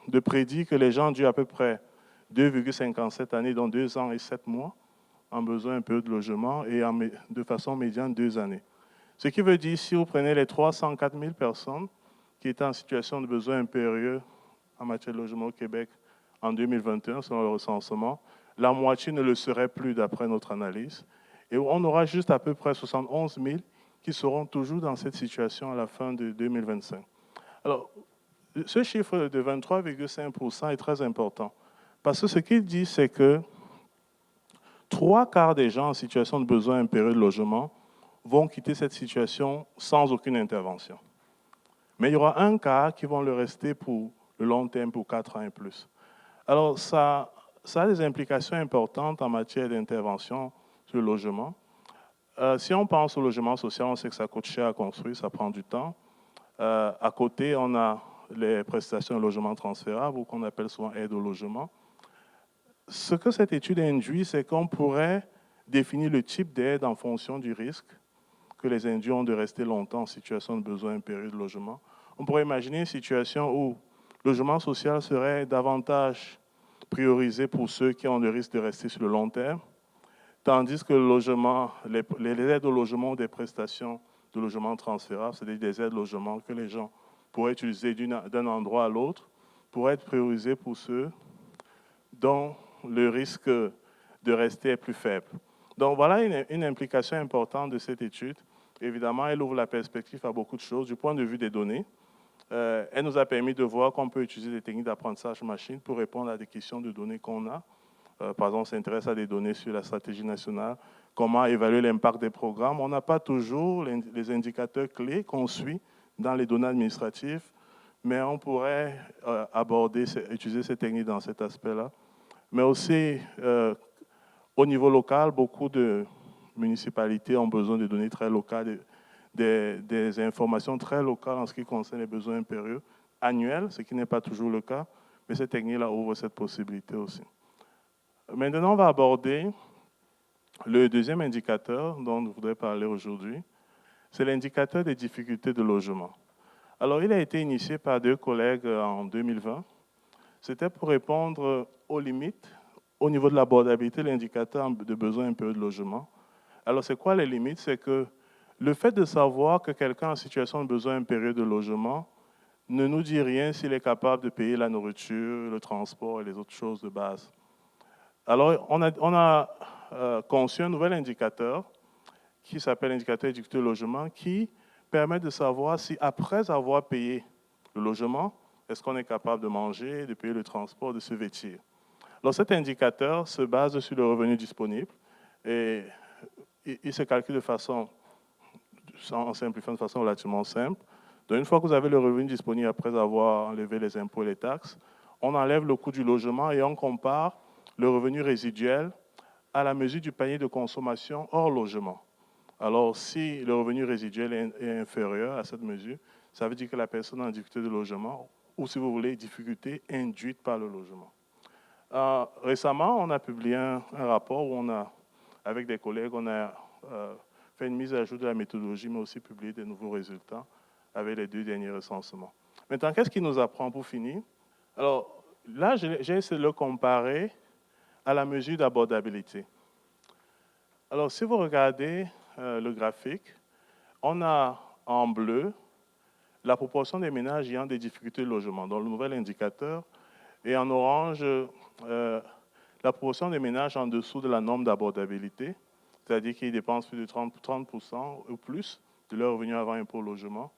de prédire que les gens durent à peu près 2,57 années, donc 2 ans et 7 mois, en besoin impérieux de logement et de façon médiane 2 années. Ce qui veut dire, si vous prenez les 304 000 personnes qui étaient en situation de besoin impérieux en matière de logement au Québec en 2021, selon le recensement. La moitié ne le serait plus d'après notre analyse. Et on aura juste à peu près 71 000 qui seront toujours dans cette situation à la fin de 2025. Alors, ce chiffre de 23,5% est très important parce que ce qu'il dit, c'est que 3/4 des gens en situation de besoin impérieux de logement vont quitter cette situation sans aucune intervention. Mais il y aura 1/4 qui vont le rester pour le long terme, pour 4 ans et plus. Alors, ça a des implications importantes en matière d'intervention sur le logement. Si on pense au logement social, on sait que ça coûte cher à construire, ça prend du temps. À côté, on a les prestations de logement transférables, ou qu'on appelle souvent aide au logement. Ce que cette étude induit, c'est qu'on pourrait définir le type d'aide en fonction du risque que les individus ont de rester longtemps en situation de besoin impérieux de logement. On pourrait imaginer une situation où le logement social serait davantage priorisé pour ceux qui ont le risque de rester sur le long terme, tandis que le logement, les aides au logement ou des prestations de logement transférables, c'est-à-dire des aides au logement que les gens pourraient utiliser d'un endroit à l'autre, pourraient être priorisées pour ceux dont le risque de rester est plus faible. Donc voilà une implication importante de cette étude. Évidemment, elle ouvre la perspective à beaucoup de choses du point de vue des données. Elle nous a permis de voir qu'on peut utiliser des techniques d'apprentissage machine pour répondre à des questions de données qu'on a. Par exemple, on s'intéresse à des données sur la stratégie nationale, comment évaluer l'impact des programmes. On n'a pas toujours les indicateurs clés qu'on suit dans les données administratives, mais on pourrait utiliser ces techniques dans cet aspect-là. Mais aussi, au niveau local, beaucoup de municipalités ont besoin de données très locales, des informations très locales en ce qui concerne les besoins impérieux annuels, ce qui n'est pas toujours le cas, mais cette technique-là ouvre cette possibilité aussi. Maintenant, on va aborder le deuxième indicateur dont je voudrais parler aujourd'hui. C'est l'indicateur des difficultés de logement. Alors, il a été initié par 2 collègues en 2020. C'était pour répondre aux limites au niveau de l'abordabilité, l'indicateur de besoin impérieux de logement. Alors, c'est quoi les limites? C'est que le fait de savoir que quelqu'un en situation de besoin impérieux de logement ne nous dit rien s'il est capable de payer la nourriture, le transport et les autres choses de base. Alors, on a conçu un nouvel indicateur qui s'appelle l'indicateur des difficultés de logement, qui permet de savoir si, après avoir payé le logement, est-ce qu'on est capable de manger, de payer le transport, de se vêtir. Alors, cet indicateur se base sur le revenu disponible et il se calcule de façon, en simplifiant de façon relativement simple. Donc, une fois que vous avez le revenu disponible après avoir enlevé les impôts et les taxes, on enlève le coût du logement et on compare le revenu résiduel à la mesure du panier de consommation hors logement. Alors, si le revenu résiduel est inférieur à cette mesure, ça veut dire que la personne est en difficulté de logement, ou si vous voulez, difficulté induite par le logement. Récemment, on a publié un rapport où avec des collègues, on a fait une mise à jour de la méthodologie, mais aussi publié des nouveaux résultats avec les 2 derniers recensements. Maintenant, qu'est-ce qui nous apprend pour finir? Alors, là, j'ai essayé de le comparer à la mesure d'abordabilité. Alors, si vous regardez le graphique, on a en bleu la proportion des ménages ayant des difficultés de logement dans le nouvel indicateur, et en orange, la proportion des ménages en dessous de la norme d'abordabilité, c'est-à-dire qu'ils dépensent plus de 30% ou plus de leur revenu avant impôt au logement.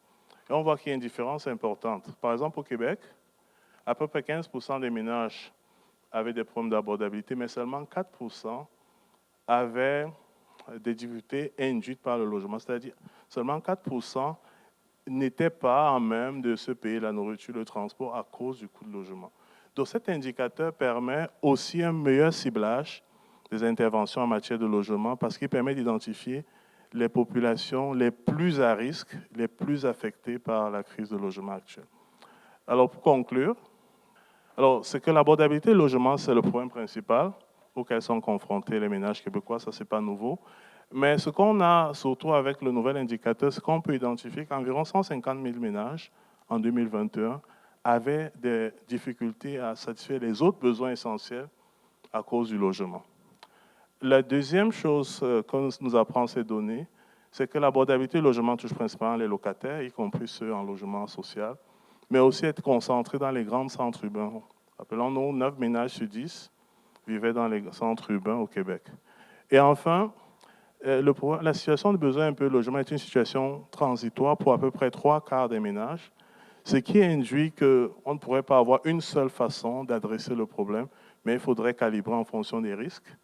Et on voit qu'il y a une différence importante. Par exemple, au Québec, à peu près 15% des ménages avaient des problèmes d'abordabilité, mais seulement 4% avaient des difficultés induites par le logement. C'est-à-dire seulement 4% n'étaient pas en même de se payer la nourriture, le transport à cause du coût de logement. Donc cet indicateur permet aussi un meilleur ciblage des interventions en matière de logement parce qu'il permet d'identifier les populations les plus à risque, les plus affectées par la crise de logement actuelle. Alors pour conclure, c'est que l'abordabilité du logement, c'est le problème principal auquel sont confrontés les ménages québécois, ça c'est pas nouveau. Mais ce qu'on a surtout avec le nouvel indicateur, c'est qu'on peut identifier qu'environ 150 000 ménages en 2021 avaient des difficultés à satisfaire les autres besoins essentiels à cause du logement. La deuxième chose que nous apprend ces données, c'est que l'abordabilité du logement touche principalement les locataires, y compris ceux en logement social. mais aussi être concentré dans les grands centres urbains. Rappelons-nous, 9 ménages sur 10 vivaient dans les centres urbains au Québec. Et enfin, la situation de besoin un peu de logement est une situation transitoire pour à peu près 3/4 des ménages, ce qui induit qu'on ne pourrait pas avoir une seule façon d'adresser le problème, mais il faudrait calibrer en fonction des risques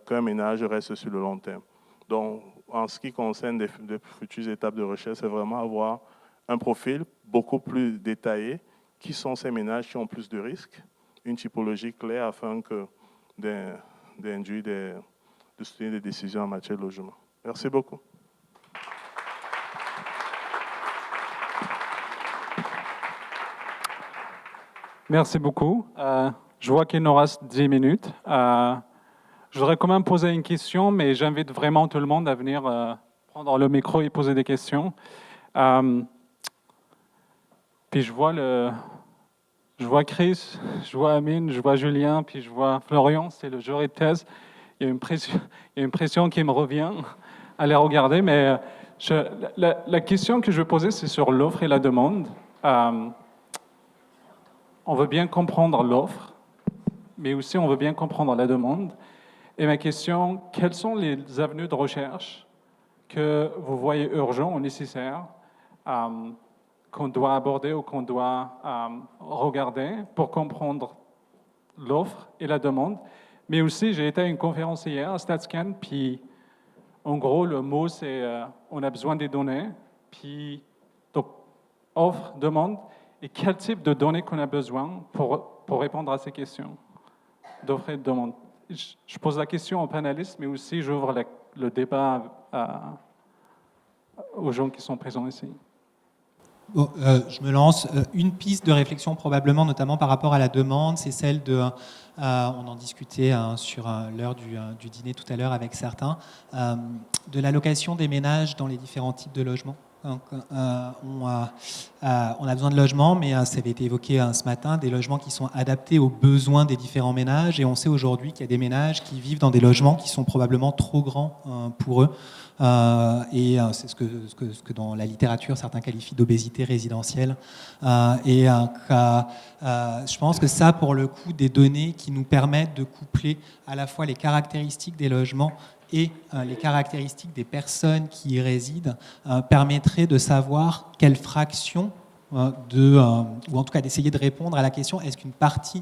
qu'un ménage reste sur le long terme. Donc, en ce qui concerne des futures étapes de recherche, c'est vraiment avoir un profil beaucoup plus détaillé. Qui sont ces ménages qui ont plus de risques? Une typologie claire afin d'induire de soutenir des décisions en matière de logement. Merci beaucoup. Merci beaucoup. Je vois qu'il nous reste 10 minutes. Je voudrais quand même poser une question, mais j'invite vraiment tout le monde à venir prendre le micro et poser des questions. Puis je vois Chris, je vois Amine, je vois Julien, puis je vois Florian, c'est le jury de thèse. Il y a une pression qui me revient à les regarder, mais la question que je veux poser, c'est sur l'offre et la demande. On veut bien comprendre l'offre, mais aussi on veut bien comprendre la demande. Et ma question, quelles sont les avenues de recherche que vous voyez urgents ou nécessaires qu'on doit aborder ou qu'on doit regarder pour comprendre l'offre et la demande? Mais aussi, j'ai été à une conférence hier à StatsCan, puis en gros, le mot, c'est on a besoin des données, puis donc offre, demande, et quel type de données qu'on a besoin pour répondre à ces questions d'offre et de demande. Je pose la question aux panélistes, mais aussi j'ouvre le débat aux gens qui sont présents ici. Bon, je me lance. Une piste de réflexion probablement, notamment par rapport à la demande, c'est celle de, on en discutait sur l'heure du dîner tout à l'heure avec certains, de l'allocation des ménages dans les différents types de logements. Donc, on a besoin de logements, mais ça avait été évoqué ce matin, des logements qui sont adaptés aux besoins des différents ménages. Et on sait aujourd'hui qu'il y a des ménages qui vivent dans des logements qui sont probablement trop grands pour eux. Et c'est ce que dans la littérature certains qualifient d'obésité résidentielle. Je pense que ça, pour le coup, des données qui nous permettent de coupler à la fois les caractéristiques des logements et les caractéristiques des personnes qui y résident permettrait de savoir quelle fraction ou en tout cas d'essayer de répondre à la question est-ce qu'une partie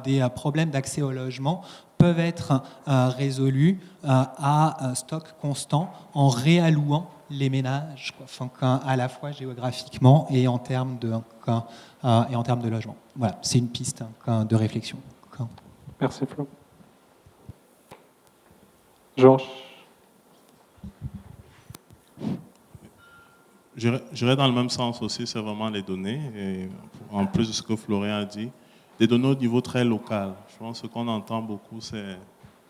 des problèmes d'accès au logement peuvent être résolus à stock constant en réallouant les ménages, enfin, à la fois géographiquement et en termes de logement. Voilà, c'est une piste de réflexion. Merci Flo. Georges. J'irais dans le même sens aussi, c'est vraiment les données. Et en plus de ce que Florian a dit, des données au niveau très local. Je pense que ce qu'on entend beaucoup, c'est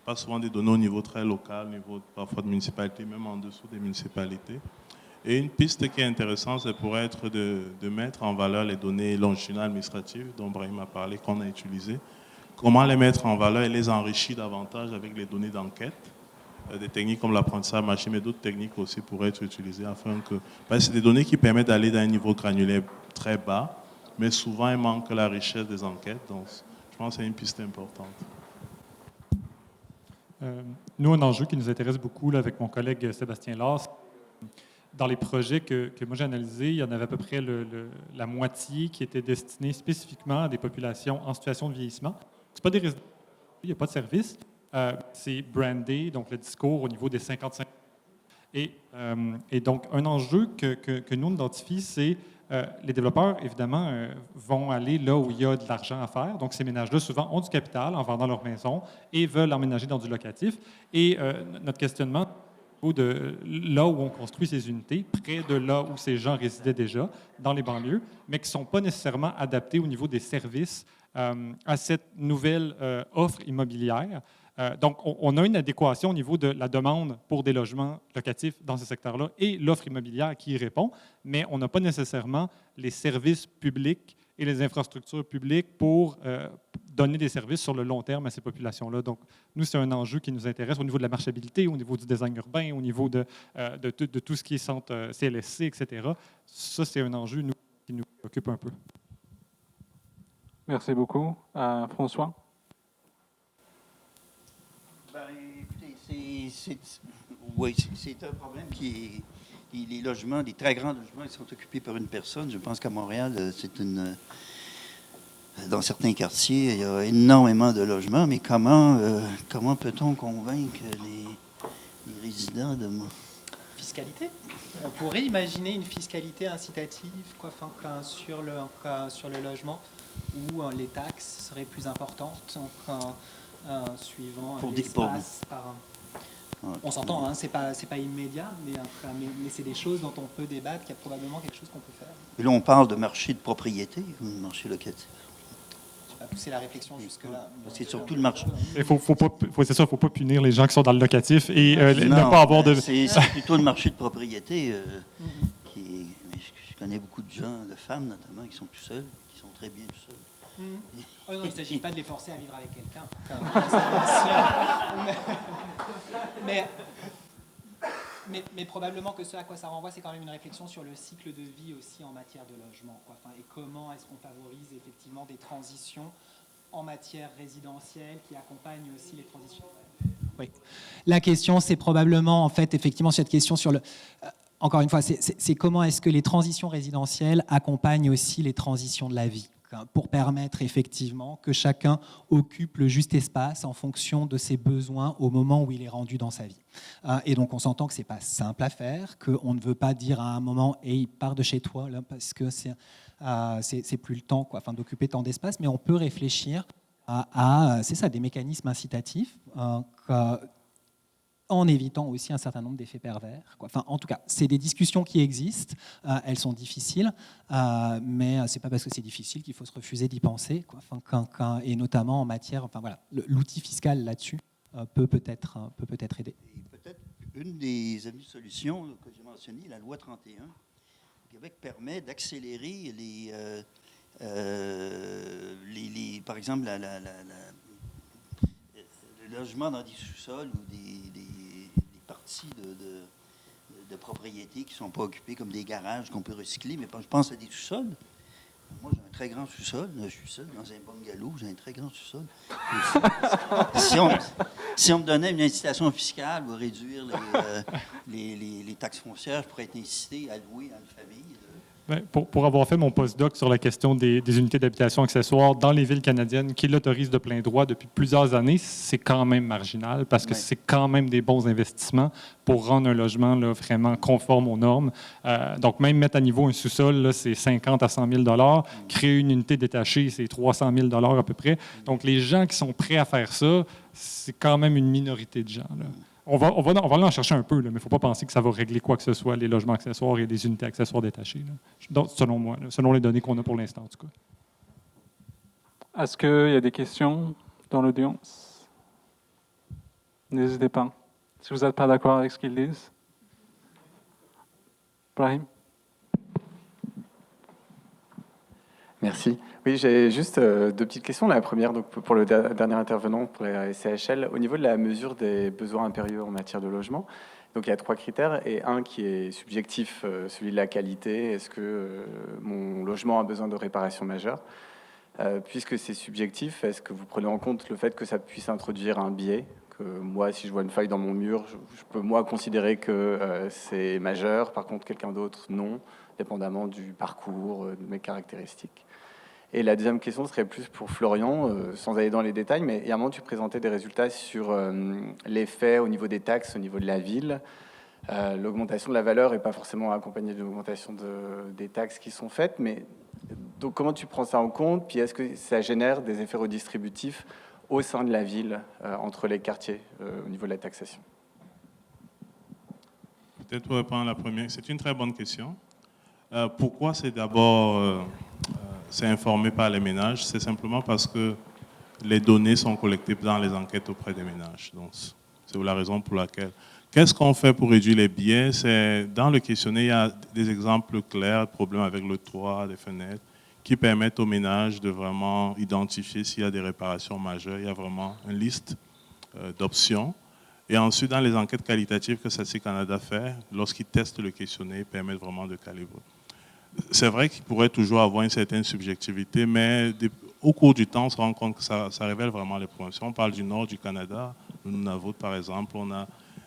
pas souvent des données au niveau très local, au niveau parfois de municipalités, même en dessous des municipalités. Et une piste qui est intéressante, ça pourrait être de mettre en valeur les données longitudinales administratives dont Brahim a parlé, qu'on a utilisées. Comment les mettre en valeur et les enrichir davantage avec les données d'enquête. Des techniques comme l'apprentissage machine, mais d'autres techniques aussi pourraient être utilisées afin que... Parce que c'est des données qui permettent d'aller d'un niveau granulaire très bas, mais souvent il manque la richesse des enquêtes. Donc, je pense que c'est une piste importante. Nous, un enjeu qui nous intéresse beaucoup là, avec mon collègue Sébastien Lars, dans les projets que moi j'ai analysés, il y en avait à peu près la moitié qui était destinée spécifiquement à des populations en situation de vieillissement. Ce pas des résidents, il n'y a pas de service. C'est brandé, donc le discours au niveau des 55. Et donc, un enjeu que nous on identifie, c'est les développeurs, évidemment, vont aller là où il y a de l'argent à faire. Donc, ces ménages-là, souvent, ont du capital en vendant leur maison et veulent emménager dans du locatif. Et notre questionnement, de là où on construit ces unités, près de là où ces gens résidaient déjà, dans les banlieues, mais qui ne sont pas nécessairement adaptés au niveau des services à cette nouvelle offre immobilière. Donc, on a une adéquation au niveau de la demande pour des logements locatifs dans ce secteur-là et l'offre immobilière qui y répond, mais on n'a pas nécessairement les services publics et les infrastructures publiques pour donner des services sur le long terme à ces populations-là. Donc, nous, c'est un enjeu qui nous intéresse au niveau de la marchabilité, au niveau du design urbain, au niveau de tout ce qui est centre CLSC, etc. Ça, c'est un enjeu, nous, qui nous occupe un peu. Merci beaucoup. François? Ben, écoutez, c'est un problème qui est... Les logements, les très grands logements, ils sont occupés par une personne. Je pense qu'à Montréal, dans certains quartiers, il y a énormément de logements, mais comment peut-on convaincre les résidents de... Fiscalité. On pourrait imaginer une fiscalité incitative sur le logement où les taxes seraient plus importantes suivant l'espace. On s'entend, hein, c'est pas immédiat, mais c'est des choses dont on peut débattre, qu'il y a probablement quelque chose qu'on peut faire. Et là, on parle de marché de propriété ou de marché locatif? Je vais pas pousser la réflexion jusque-là. C'est surtout le marché. Il faut pas punir les gens qui sont dans le locatif et ne pas avoir de... C'est plutôt le marché de propriété qui est... Je connais beaucoup de gens, de femmes notamment, qui sont tout seuls, qui sont très bien tout seuls. Oh non, il ne s'agit pas de les forcer à vivre avec quelqu'un. Mais probablement que ce à quoi ça renvoie, c'est quand même une réflexion sur le cycle de vie aussi en matière de logement. Et comment est-ce qu'on favorise effectivement des transitions en matière résidentielle qui accompagnent aussi les transitions. Oui. La question, c'est probablement, en fait, effectivement, cette question sur le... encore une fois, c'est comment est-ce que les transitions résidentielles accompagnent aussi les transitions de la vie, pour permettre effectivement que chacun occupe le juste espace en fonction de ses besoins au moment où il est rendu dans sa vie. Et donc on s'entend que ce n'est pas simple à faire, qu'on ne veut pas dire à un moment « hey, pars de chez toi » là, parce que c'est plus le temps d'occuper tant d'espace, mais on peut réfléchir à c'est ça, des mécanismes incitatifs en évitant aussi un certain nombre d'effets pervers. En tout cas, c'est des discussions qui existent, elles sont difficiles, mais ce n'est pas parce que c'est difficile qu'il faut se refuser d'y penser, et notamment en matière... l'outil fiscal là-dessus peut peut-être aider. Et peut-être une des solutions que j'ai mentionnées, la loi 31, au Québec permet d'accélérer par exemple, le logement dans des sous-sols ou des parties de propriétés qui ne sont pas occupées comme des garages qu'on peut recycler, mais je pense à des sous-sols. Moi, j'ai un très grand sous-sol. Je suis seul dans un bungalow. J'ai un très grand sous-sol. Si on me donnait une incitation fiscale ou réduire les taxes foncières, je pourrais être incité à louer dans une famille. Pour avoir fait mon postdoc sur la question des unités d'habitation accessoires dans les villes canadiennes qui l'autorisent de plein droit depuis plusieurs années, c'est quand même marginal parce que c'est quand même des bons investissements pour rendre un logement là, vraiment conforme aux normes. Donc, même mettre à niveau un sous-sol, c'est 50 à 100 000 $. Créer une unité détachée, c'est 300 000 $ à peu près. Donc, les gens qui sont prêts à faire ça, c'est quand même une minorité de gens, là. On va en chercher un peu, là, mais il ne faut pas penser que ça va régler quoi que ce soit, les logements accessoires et des unités accessoires détachées. Là. Donc, selon moi, là, selon les données qu'on a pour l'instant, en tout cas. Est-ce qu'il y a des questions dans l'audience? N'hésitez pas. Si vous n'êtes pas d'accord avec ce qu'ils disent. Brahim? Merci. Oui, j'ai juste deux petites questions. La première, donc, pour le dernier intervenant, pour la SCHL, au niveau de la mesure des besoins impérieux en matière de logement. Donc, il y a 3 critères et un qui est subjectif, celui de la qualité. Est-ce que mon logement a besoin de réparation majeure? Puisque c'est subjectif, est-ce que vous prenez en compte le fait que ça puisse introduire un biais? Que moi, si je vois une faille dans mon mur, je peux, moi, considérer que c'est majeur. Par contre, quelqu'un d'autre, non, dépendamment du parcours, de mes caractéristiques. Et la deuxième question serait plus pour Florian, sans aller dans les détails, mais il y a un moment, tu présentais des résultats sur l'effet au niveau des taxes, au niveau de la ville. L'augmentation de la valeur n'est pas forcément accompagnée de l'augmentation des taxes qui sont faites, mais donc comment tu prends ça en compte? Puis est-ce que ça génère des effets redistributifs au sein de la ville, entre les quartiers, au niveau de la taxation? Peut-être pour répondre à la première, c'est une très bonne question. Pourquoi c'est d'abord... c'est informé par les ménages, c'est simplement parce que les données sont collectées dans les enquêtes auprès des ménages. Donc, c'est la raison pour laquelle. Qu'est-ce qu'on fait pour réduire les biais? Dans le questionnaire, il y a des exemples clairs de problèmes avec le toit, les fenêtres, qui permettent aux ménages de vraiment identifier s'il y a des réparations majeures. Il y a vraiment une liste d'options. Et ensuite, dans les enquêtes qualitatives que Statistique Canada fait, lorsqu'ils testent le questionnaire, ils permettent vraiment de calibrer. c'est vrai qu'il pourrait toujours avoir une certaine subjectivité, mais au cours du temps, on se rend compte que ça révèle vraiment les problèmes. Si on parle du nord du Canada, le Nunavut par exemple, on a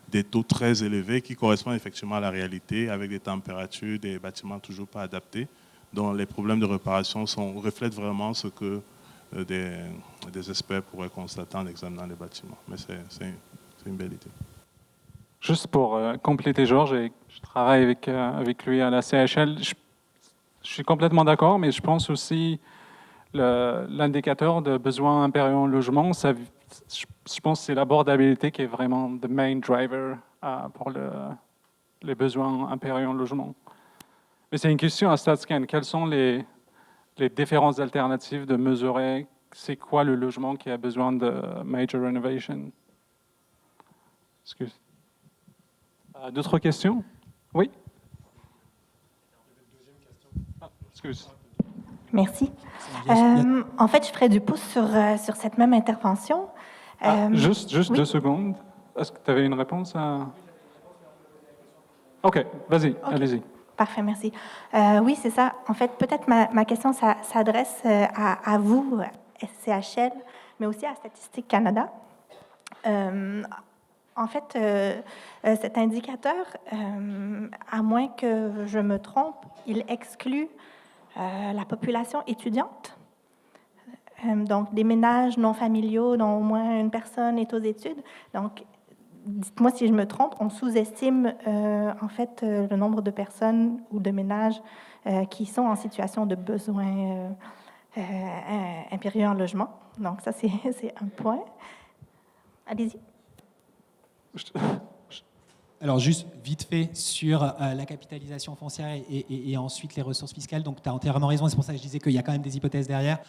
des taux très élevés qui correspondent effectivement à la réalité, avec des températures, des bâtiments toujours pas adaptés, dont les problèmes de réparation reflètent vraiment ce que des experts pourraient constater en examinant les bâtiments. Mais c'est une belle idée. Juste pour compléter Georges, je travaille avec lui à la CHL. Je suis complètement d'accord, mais je pense aussi l'indicateur de besoins impériaux en logement, je pense que c'est l'abordabilité qui est vraiment the main driver pour les besoins impériaux en logement. Mais c'est une question à StatScan. Quelles sont les différentes alternatives de mesurer c'est quoi le logement qui a besoin de major renovation? Excuse. D'autres questions? Oui? Ah, excuse. Merci. En fait, je ferai du pouce sur cette même intervention. Juste oui. 2 secondes. Est-ce que tu avais une réponse à... OK, vas-y, Okay. allez-y. Parfait, merci. Oui, c'est ça. En fait, peut-être ma question s'adresse à vous, SCHL, mais aussi à Statistique Canada. En fait, cet indicateur, à moins que je me trompe, il exclut la population étudiante, donc des ménages non familiaux dont au moins une personne est aux études. Donc, dites-moi si je me trompe, on sous-estime en fait le nombre de personnes ou de ménages qui sont en situation de besoin impérieux en logement. Donc, ça, c'est un point. Allez-y. Alors, juste vite fait sur la capitalisation foncière et ensuite les ressources fiscales. Donc, tu as entièrement raison, c'est pour ça que je disais qu'il y a quand même des hypothèses derrière.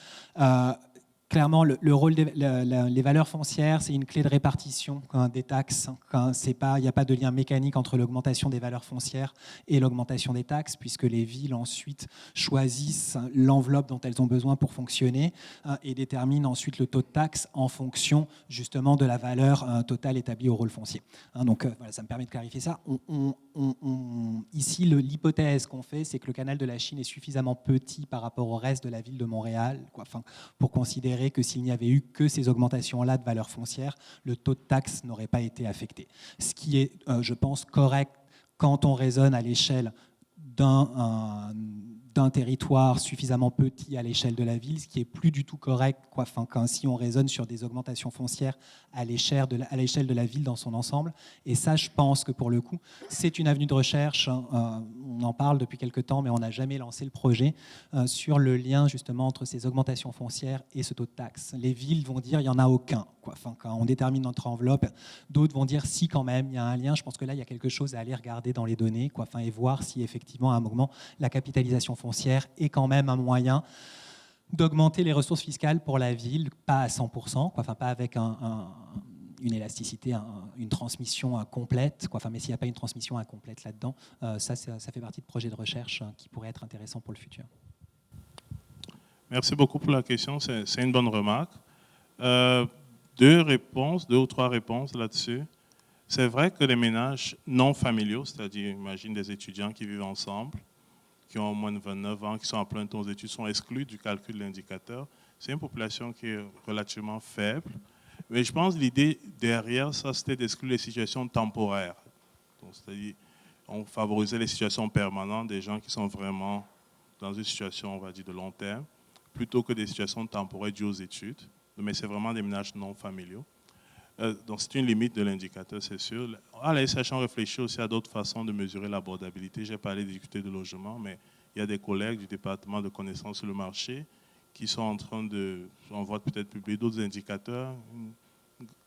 Clairement, le rôle les valeurs foncières, c'est une clé de répartition des taxes. Il n'y a pas de lien mécanique entre l'augmentation des valeurs foncières et l'augmentation des taxes, puisque les villes ensuite choisissent l'enveloppe dont elles ont besoin pour fonctionner et déterminent ensuite le taux de taxe en fonction justement de la valeur totale établie au rôle foncier. Donc voilà, ça me permet de clarifier ça. Ici, l'hypothèse qu'on fait, c'est que le canal de la Chine est suffisamment petit par rapport au reste de la ville de Montréal, pour considérer que s'il n'y avait eu que ces augmentations-là de valeur foncière, le taux de taxe n'aurait pas été affecté. Ce qui est, je pense, correct quand on raisonne à l'échelle d'un territoire suffisamment petit à l'échelle de la ville, ce qui est plus du tout correct si on raisonne sur des augmentations foncières à l'échelle de la ville dans son ensemble. Et ça, je pense que pour le coup, c'est une avenue de recherche. On en parle depuis quelque temps, mais on n'a jamais lancé le projet sur le lien justement entre ces augmentations foncières et ce taux de taxe. Les villes vont dire il n'y en a aucun. Quand on détermine notre enveloppe, d'autres vont dire si quand même, il y a un lien. Je pense que là, il y a quelque chose à aller regarder dans les données et voir si effectivement, à un moment, la capitalisation foncière est quand même un moyen d'augmenter les ressources fiscales pour la ville, pas à 100%, pas avec une élasticité, une transmission complète, mais s'il n'y a pas une transmission incomplète là-dedans, ça fait partie de projets de recherche qui pourraient être intéressants pour le futur. Merci beaucoup pour la question, c'est une bonne remarque. 2 ou 3 réponses là-dessus. C'est vrai que les ménages non familiaux, c'est-à-dire, imagine des étudiants qui vivent ensemble, qui ont moins de 29 ans, qui sont en plein temps aux études, sont exclus du calcul de l'indicateur. C'est une population qui est relativement faible. Mais je pense que l'idée derrière ça, c'était d'exclure les situations temporaires. C'est-à-dire, on favorisait les situations permanentes des gens qui sont vraiment dans une situation, on va dire, de long terme, plutôt que des situations temporaires dues aux études. Mais c'est vraiment des ménages non familiaux. Donc, c'est une limite de l'indicateur, c'est sûr. À la SCHL, on réfléchit aussi à d'autres façons de mesurer l'abordabilité. J'ai parlé des difficultés de logement, mais il y a des collègues du département de connaissances sur le marché qui sont en train on va peut-être publier d'autres indicateurs,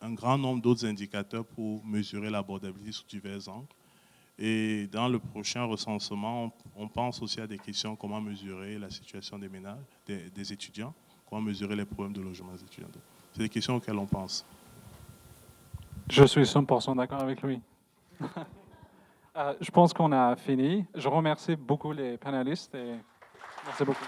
un grand nombre d'autres indicateurs pour mesurer l'abordabilité sous divers angles. Et dans le prochain recensement, on pense aussi à des questions, comment mesurer la situation des ménages, des étudiants, comment mesurer les problèmes de logement des étudiants. C'est des questions auxquelles on pense. Je suis 100% d'accord avec lui. Je pense qu'on a fini. Je remercie beaucoup les panélistes et merci beaucoup.